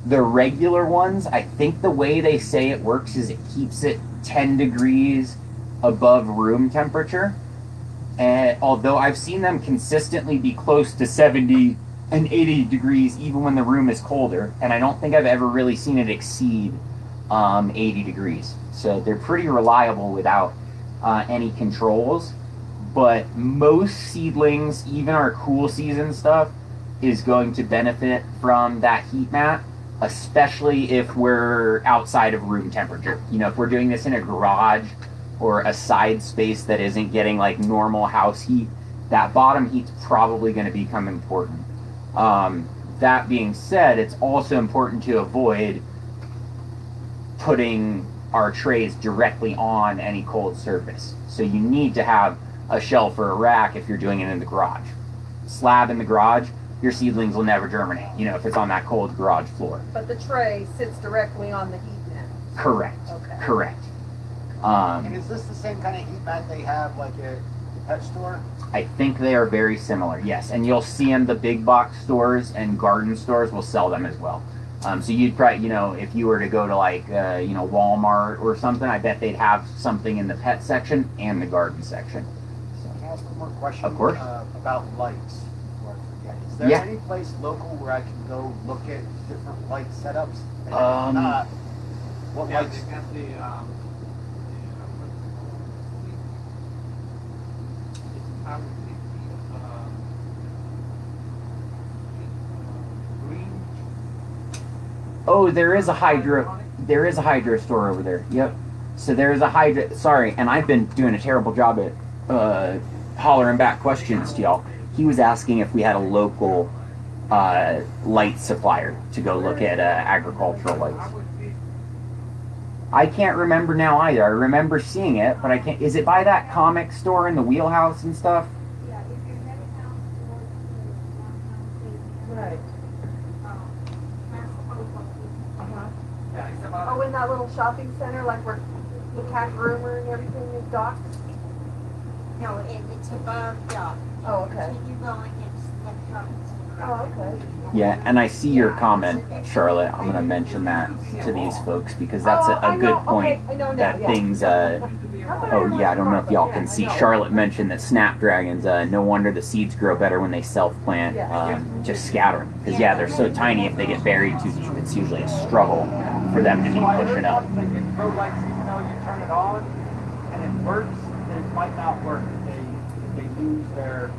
The regular ones, I think the way they say it works is it keeps it 10 degrees above room temperature. And although I've seen them consistently be close to 70 and 80 degrees even when the room is colder, and I don't think I've ever really seen it exceed 80 degrees. So they're pretty reliable without any controls. But most seedlings, even our cool season stuff, is going to benefit from that heat mat, especially if we're outside of room temperature. If we're doing this in a garage or a side space that isn't getting like normal house heat, that bottom heat's probably going to become important. That being said, it's also important to avoid putting our trays directly on any cold surface. So you need to have a shelf or a rack if you're doing it in the garage. Slab in the garage, your seedlings will never germinate, you know, if it's on that cold garage floor. But the tray sits directly on the heat mat. Correct. Okay. Correct. And is this the same kind of heat mat they have like at the pet store? I think they are very similar, yes. And you'll see them, the big box stores and garden stores will sell them as well. So you'd probably, you know, if you were to go to like, you know, Walmart or something, I bet they'd have something in the pet section and the garden section. Can I ask one more question? Of course. About lights. Before I forget. Is there Yeah. any place local where I can go look at different light setups? And if Um, not, what Yeah, lights? they got the, green. Oh, there is a hydro store over there. Yep. So there is a hydro. Sorry, and I've been doing a terrible job at hollering back questions to y'all. He was asking if we had a local light supplier to go look at agricultural lights. I can't remember now either. I remember seeing it, but I can't. Is it by that comic store in the wheelhouse and stuff? Yeah, if you're heading out towards the Right. downtown Yeah, it's about. Oh, in that little shopping center, like where the cat groomer and everything is docked? no, it's above dock. Oh, okay. Continue going, it's the shopping center. Oh, okay. Yeah, and I see your comment, Charlotte. I'm going to mention that to these folks because that's Oh, a I good know. point. Okay, I know now, That yeah. things. Oh yeah, I don't know if y'all can see. Charlotte mentioned that snapdragons. No wonder the seeds grow better when they self-plant. Just scattering, because yeah, they're so tiny. If they get buried too deep, it's usually a struggle for them to be So I heard pushing up. once they can grow lights even though you turn it on and it works, then it might not work if they lose their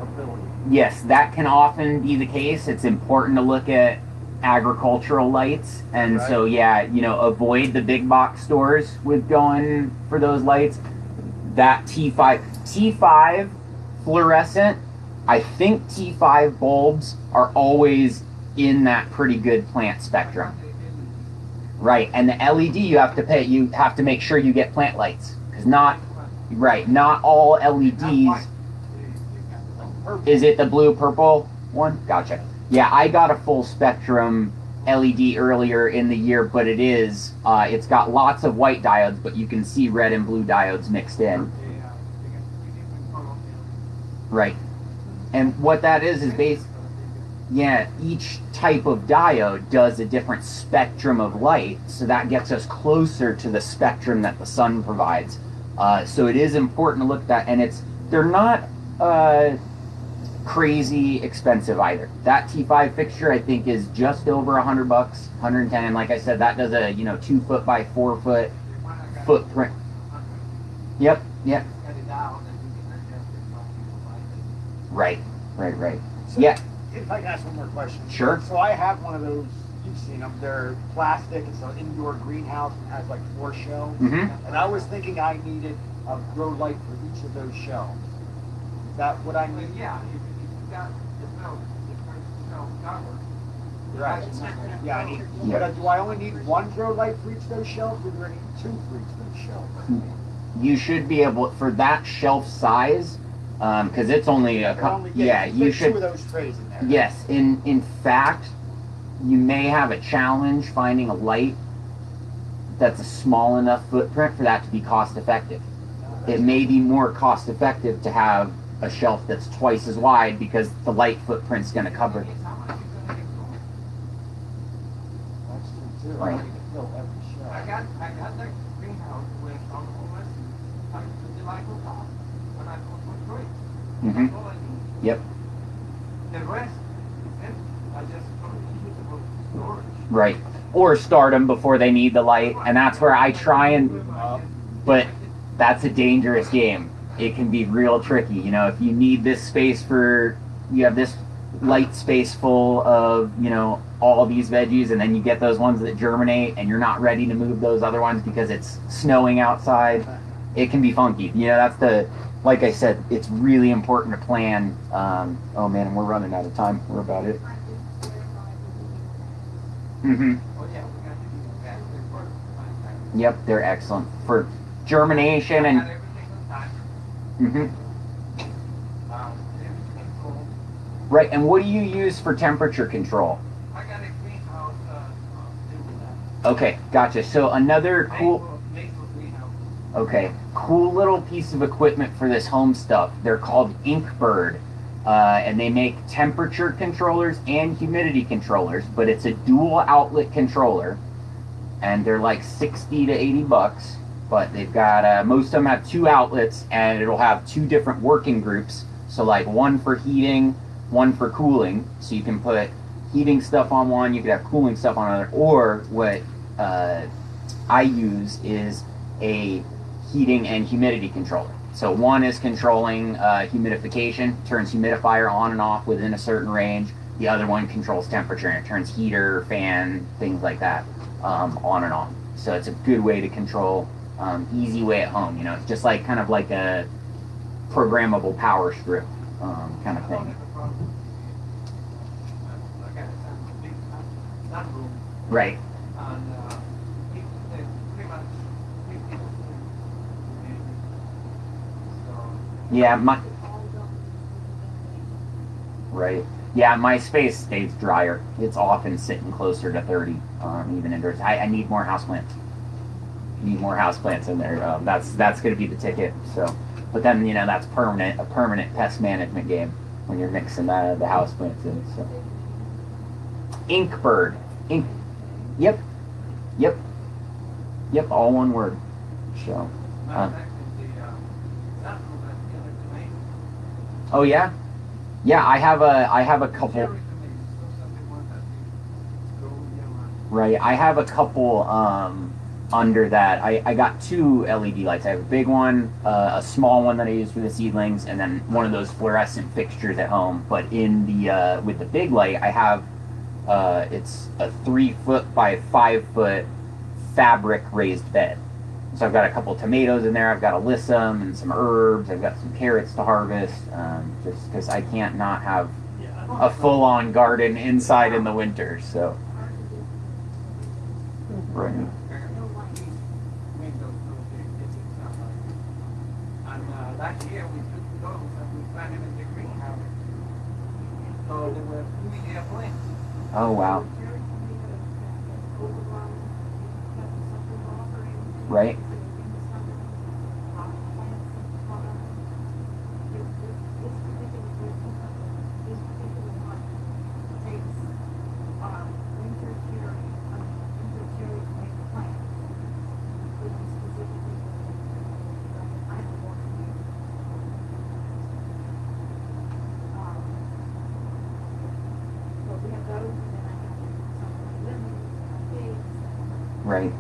ability. Yes, that can often be the case. It's important to look at agricultural lights, and so yeah, you know, avoid the big box stores with going for those lights. That T5 fluorescent, I think T5 bulbs are always in that pretty good plant spectrum. Right, and the LED you have to make sure you get plant lights, because not all LEDs. Is it the blue purple one? Gotcha. Yeah, I got a full spectrum LED earlier in the year, but it's got lots of white diodes, but you can see red and blue diodes mixed in. Right. And what that is each type of diode does a different spectrum of light, so that gets us closer to the spectrum that the sun provides. So it is important to look at that, and they're not crazy expensive either. That T5 fixture I think is just over $100, 110. And like I said, that does a 2 foot by 4 foot footprint. Yep. Right. So Yeah. If I can ask one more question. Sure. So I have one of those, you've seen them, they're plastic, it's an indoor greenhouse and has like 4 shelves. Mm-hmm. And I was thinking I needed a grow light for each of those shelves. Is that what I need? Yeah, if you got the no cover. Right. Yeah, I need. Yeah. But do I only need one grow light for each of those shelves, or do I need 2 for each of those shelves? You should be able, for that shelf size, because it's only a you should. 2 of those trays in there. Yes, in fact, you may have a challenge finding a light that's a small enough footprint for that to be cost effective. It may be more cost effective to have a shelf that's twice as wide because the light footprint's going to cover it. That's true too. Right. I need to fill every shelf. I got the greenhouse with all the rest. I put the light on top, and I put three. Mm-hmm. That's all I need. Yep. The rest is empty. I just put it usable storage. Right. Or start them before they need the light, and that's where I try and. But that's a dangerous game. It can be real tricky. You know, if you need this space you have this light space full of, all these veggies, and then you get those ones that germinate and you're not ready to move those other ones because it's snowing outside, it can be funky. Like I said, it's really important to plan. Oh man, and we're running out of time. We're about it. Mm-hmm. Oh yeah, we got to do that. Yep, they're excellent for germination I and. got everything on time. Mhm. Everything's cool. Right, and what do you use for temperature control? I got a greenhouse to do with that. Okay, gotcha. So another cool, Maple greenhouse. okay, cool little piece of equipment for this home stuff. They're called Inkbird, and they make temperature controllers and humidity controllers, but it's a dual outlet controller, and they're like 60 to 80 bucks. But they've got most of them have two outlets, and it'll have two different working groups. So like one for heating, one for cooling. So you can put heating stuff on one, you could have cooling stuff on another. Or what uh, I use is a heating and humidity controller. So one is controlling humidification, turns humidifier on and off within a certain range. The other one controls temperature and it turns heater, fan, things like that on and off. So it's a good way to control, easy way at home. You know, it's just like kind of like a programmable power strip kind of thing. I got a big sunroom. Right. And there's pretty much 3 people. So, Yeah, right. Yeah, my space stays drier. It's often sitting closer to 30, even indoors. I need more houseplants. Need more houseplants in there. That's going to be the ticket. So, but then that's a permanent pest management game when you're mixing the houseplants in. So, Inkbird, ink. Yep, yep, yep. All one word. So. Oh yeah, yeah. I have a couple. Right. I have a couple under that. I got two LED lights. I have a big one, a small one that I use for the seedlings, and then one of those fluorescent fixtures at home. But in the with the big light, I have it's a 3 foot by 5 foot fabric raised bed. So I've got a couple tomatoes in there. I've got alyssum and some herbs. I've got some carrots to harvest, just because I can't not have a full-on garden inside in the winter. So. Right. And last year we took those and we planted in the greenhouse. So they were 3 year plants. Oh wow. Right. Right.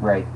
Right.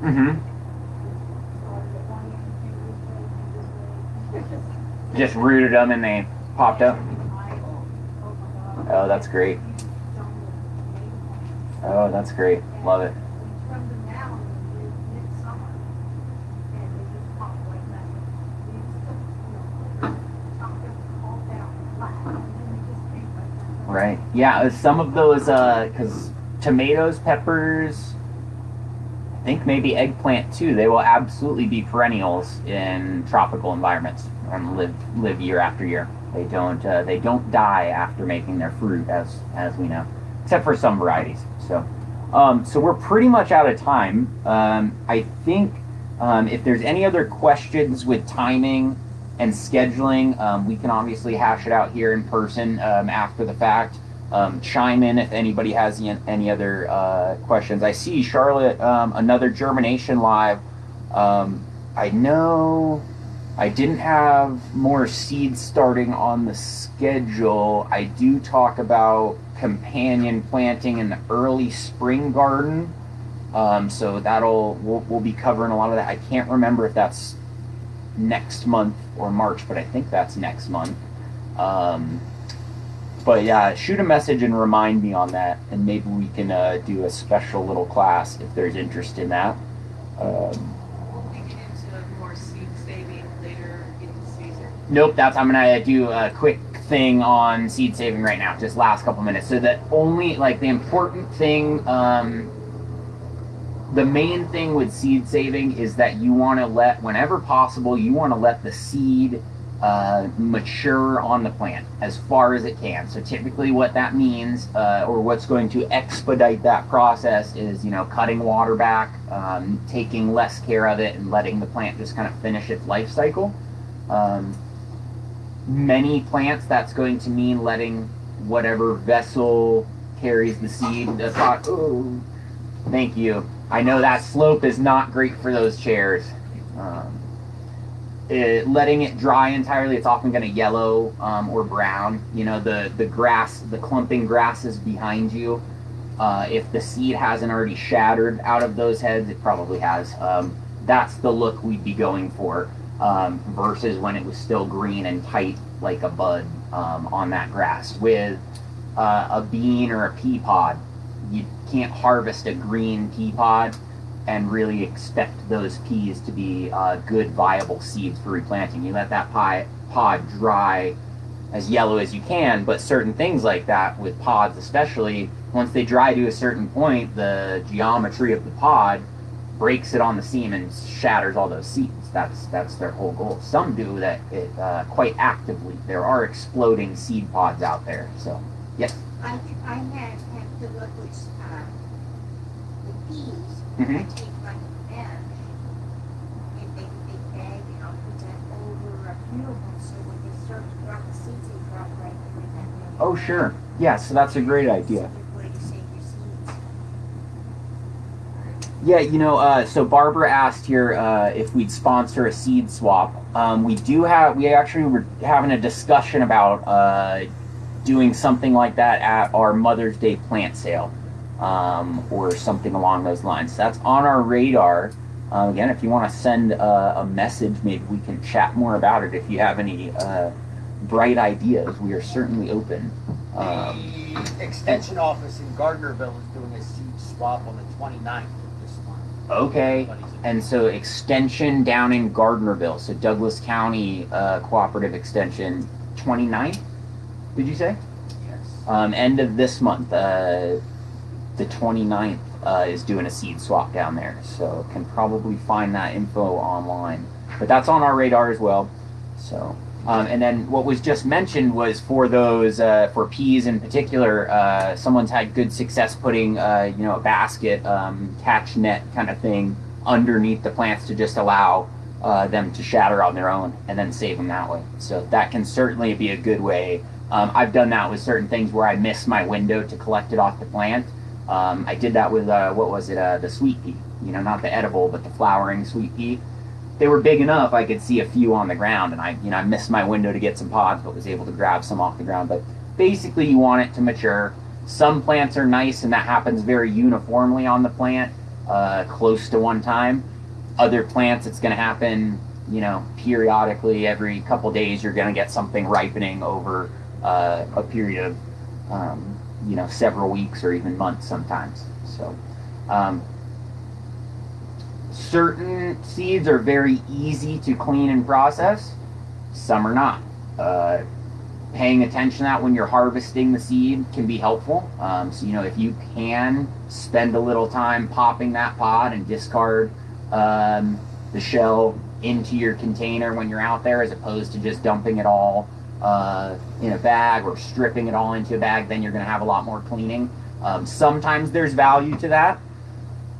Mm-hmm. Just rooted them and they popped up. Oh, that's great. Oh, that's great. Love it. Right. Yeah, some of those, because tomatoes, peppers, I think maybe eggplant too, they will absolutely be perennials in tropical environments and live year after year. They don't die after making their fruit, as we know, except for some varieties. So we're pretty much out of time. I think if there's any other questions with timing, and scheduling, we can obviously hash it out here in person after the fact. Chime in if anybody has any other questions. I see Charlotte, another germination live. I know I didn't have more seeds starting on the schedule. I do talk about companion planting in the early spring garden. So we'll be covering a lot of that. I can't remember if that's next month or March, but I think that's next month. But yeah, shoot a message and remind me on that, and maybe we can do a special little class if there's interest in that. We'll get into more seed saving later in the season. Nope, I'm gonna do a quick thing on seed saving right now, just last couple minutes. So that only, like, the important thing, the main thing with seed saving is that you want to let, whenever possible, you want to let the seed mature on the plant as far as it can. So typically what that means, or what's going to expedite that process, is, you know, cutting water back, taking less care of it, and letting the plant just kind of finish its life cycle. Many plants, that's going to mean letting whatever vessel carries the seed, oh, thank you. I know that slope is not great for those chairs. Letting it dry entirely, it's often going to yellow or brown. You know, the grass, the clumping grasses behind you, if the seed hasn't already shattered out of those heads, it probably has. That's the look we'd be going for, versus when it was still green and tight like a bud on that grass. With a bean or a pea pod, you can't harvest a green pea pod and really expect those peas to be good, viable seeds for replanting. You let that pod dry as yellow as you can, but certain things like that, with pods especially, once they dry to a certain point, the geometry of the pod breaks it on the seam and shatters all those seeds. That's their whole goal. Some do that quite actively. There are exploding seed pods out there. So, yes? I have to look with the peas. Mm-hmm. I take like a bag and make a big bag, and I'll put that over a few of them, so when they start to drop the seeds, they drop right there in that bag. Oh, sure. Yeah, so that's a great idea. It's a good way to save your seeds. Yeah, you know, so Barbara asked here if we'd sponsor a seed swap. We actually were having a discussion about doing something like that at our Mother's Day plant sale, or something along those lines. So that's on our radar. Again, if you want to send a message, maybe we can chat more about it. If you have any bright ideas, we are certainly open. The extension office in Gardnerville is doing a seed swap on the 29th of this month. Okay, and so extension down in Gardnerville, so Douglas County Cooperative Extension, 29th, did you say? Yes. End of this month, the 29th is doing a seed swap down there, so can probably find that info online. But that's on our radar as well. So, and then what was just mentioned was for those, for peas in particular, someone's had good success putting, you know, a basket, catch net kind of thing underneath the plants to just allow them to shatter on their own and then save them that way. So that can certainly be a good way. I've done that with certain things where I miss my window to collect it off the plant. I did that with, what was it, the sweet pea. You know, not the edible, but the flowering sweet pea. They were big enough I could see a few on the ground, and I missed my window to get some pods, but was able to grab some off the ground. But basically, you want it to mature. Some plants are nice, and that happens very uniformly on the plant, close to one time. Other plants, it's going to happen, you know, periodically. Every couple days, you're going to get something ripening over a period of, you know, several weeks or even months sometimes. So, certain seeds are very easy to clean and process. Some are not. Paying attention to that when you're harvesting the seed can be helpful. So, you know, if you can spend a little time popping that pod and discard the shell into your container when you're out there, as opposed to just dumping it all in a bag or stripping it all into a bag, then you're going to have a lot more cleaning. Sometimes there's value to that.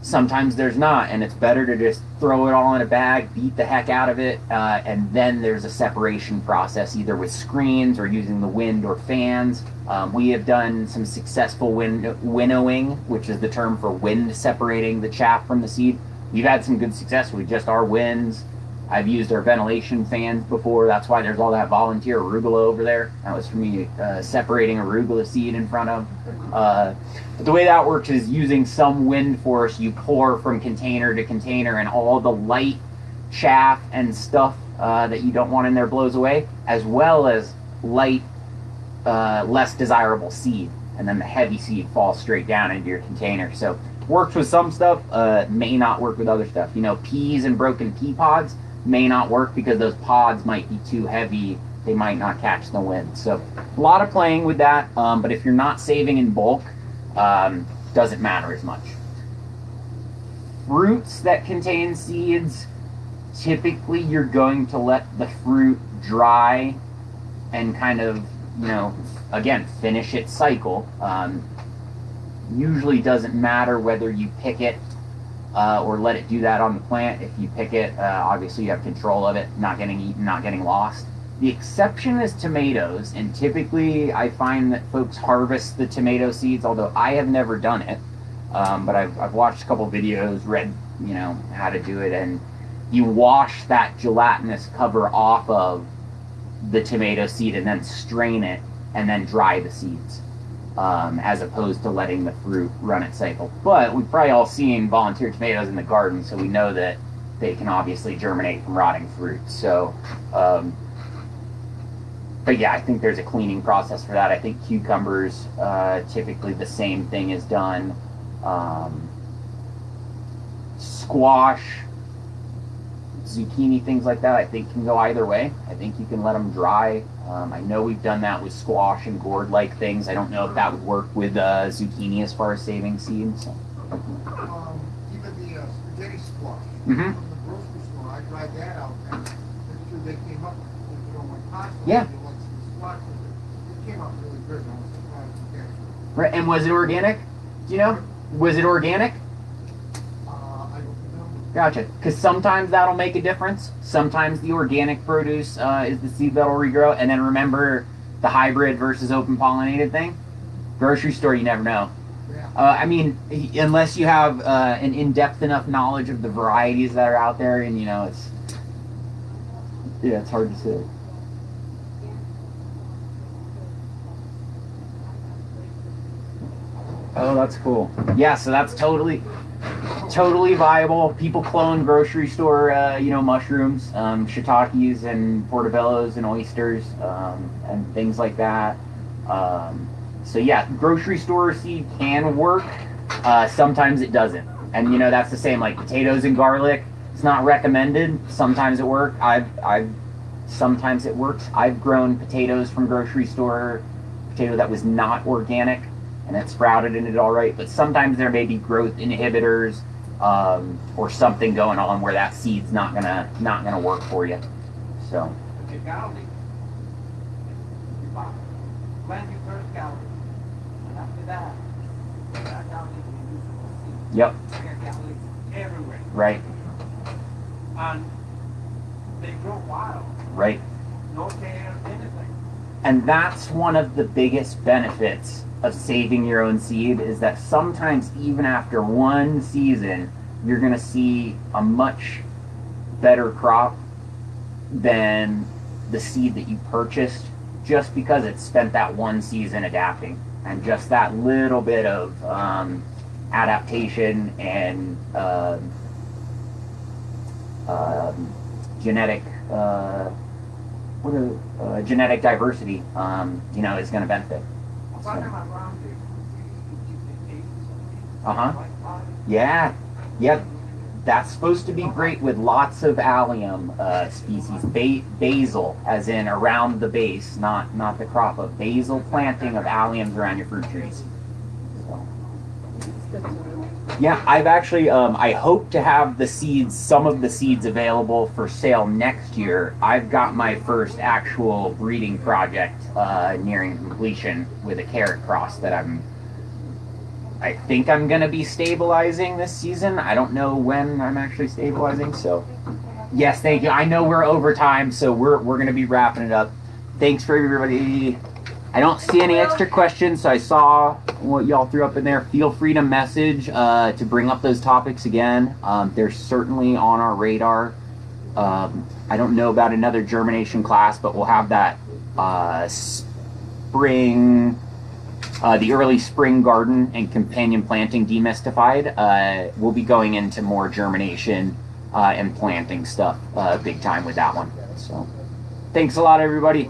Sometimes there's not, and it's better to just throw it all in a bag, beat the heck out of it, and then there's a separation process, either with screens or using the wind or fans. We have done some successful winnowing, which is the term for wind separating the chaff from the seed. We've had some good success with just our winds. I've used our ventilation fans before. That's why there's all that volunteer arugula over there. That was for me separating arugula seed in front of. But the way that works is using some wind force. You pour from container to container, and all the light chaff and stuff that you don't want in there blows away, as well as light, less desirable seed. And then the heavy seed falls straight down into your container. So works with some stuff, may not work with other stuff. You know, peas and broken pea pods may not work because those pods might be too heavy. They might not catch the wind. So a lot of playing with that, but if you're not saving in bulk, doesn't matter as much. Fruits that contain seeds, typically you're going to let the fruit dry and kind of, you know, again, finish its cycle. Usually doesn't matter whether you pick it or let it do that on the plant. If you pick it, obviously you have control of it, not getting eaten, not getting lost. The exception is tomatoes, and typically I find that folks harvest the tomato seeds, although I have never done it. But I've watched a couple videos, read, you know, how to do it, and you wash that gelatinous cover off of the tomato seed and then strain it and then dry the seeds. As opposed to letting the fruit run its cycle. But we've probably all seen volunteer tomatoes in the garden, so we know that they can obviously germinate from rotting fruit. So, but yeah, I think there's a cleaning process for that. I think cucumbers, typically the same thing is done. Squash, zucchini, things like that, I think can go either way. I think you can let them dry. I know we've done that with squash and gourd-like things. I don't know if that would work with zucchini as far as saving seeds. Even the spaghetti squash Mm-hmm. from the grocery store, I tried that out and make sure they came up, you know, my pasta. Yeah. Like some squash with it. It came out really good. I was surprised again. Right, and was it organic? Do you know? Was it organic? I don't know. Gotcha. Because sometimes that'll make a difference. Sometimes the organic produce is the seed that'll regrow. And then remember the hybrid versus open pollinated thing? Grocery store, you never know. Yeah. I mean, unless you have an in-depth enough knowledge of the varieties that are out there, and you know, it's hard to say. Oh, that's cool. Yeah, so that's totally viable. People clone grocery store, you know, mushrooms, shiitakes and portobellos and oysters, and things like that. So yeah, grocery store seed can work. Sometimes it doesn't, and you know that's the same. Like potatoes and garlic, it's not recommended. Sometimes it works. Sometimes it works. I've grown potatoes from grocery store, potato that was not organic, and it sprouted and did all right. But sometimes there may be growth inhibitors or something going on where that seed's not gonna work for you. So. Okay, garlic. You plant your first garlic, and after that garlic is used for seed. Yep. You get garlic everywhere, Right. and they grow wild. Right. No care, anything. And that's one of the biggest benefits of saving your own seed, is that sometimes even after one season, you're going to see a much better crop than the seed that you purchased, just because it spent that one season adapting, and just that little bit of adaptation and genetic genetic diversity, you know, is going to benefit. Yeah. Yep. That's supposed to be great with lots of allium species. Basil, as in around the base, not the crop of basil planting of alliums around your fruit trees. So. Yeah, I've actually, I hope to have some of the seeds available for sale next year. I've got my first actual breeding project nearing completion with a carrot cross that I'm I think I'm going to be stabilizing this season. I don't know when I'm actually stabilizing, so yes, thank you. I know we're over time, so we're going to be wrapping it up. Thanks for everybody. I don't see any extra questions, so I saw what y'all threw up in there. Feel free to message to bring up those topics again. They're certainly on our radar. I don't know about another germination class, but we'll have that spring, the early spring garden and companion planting demystified. We'll be going into more germination and planting stuff big time with that one. So thanks a lot, everybody.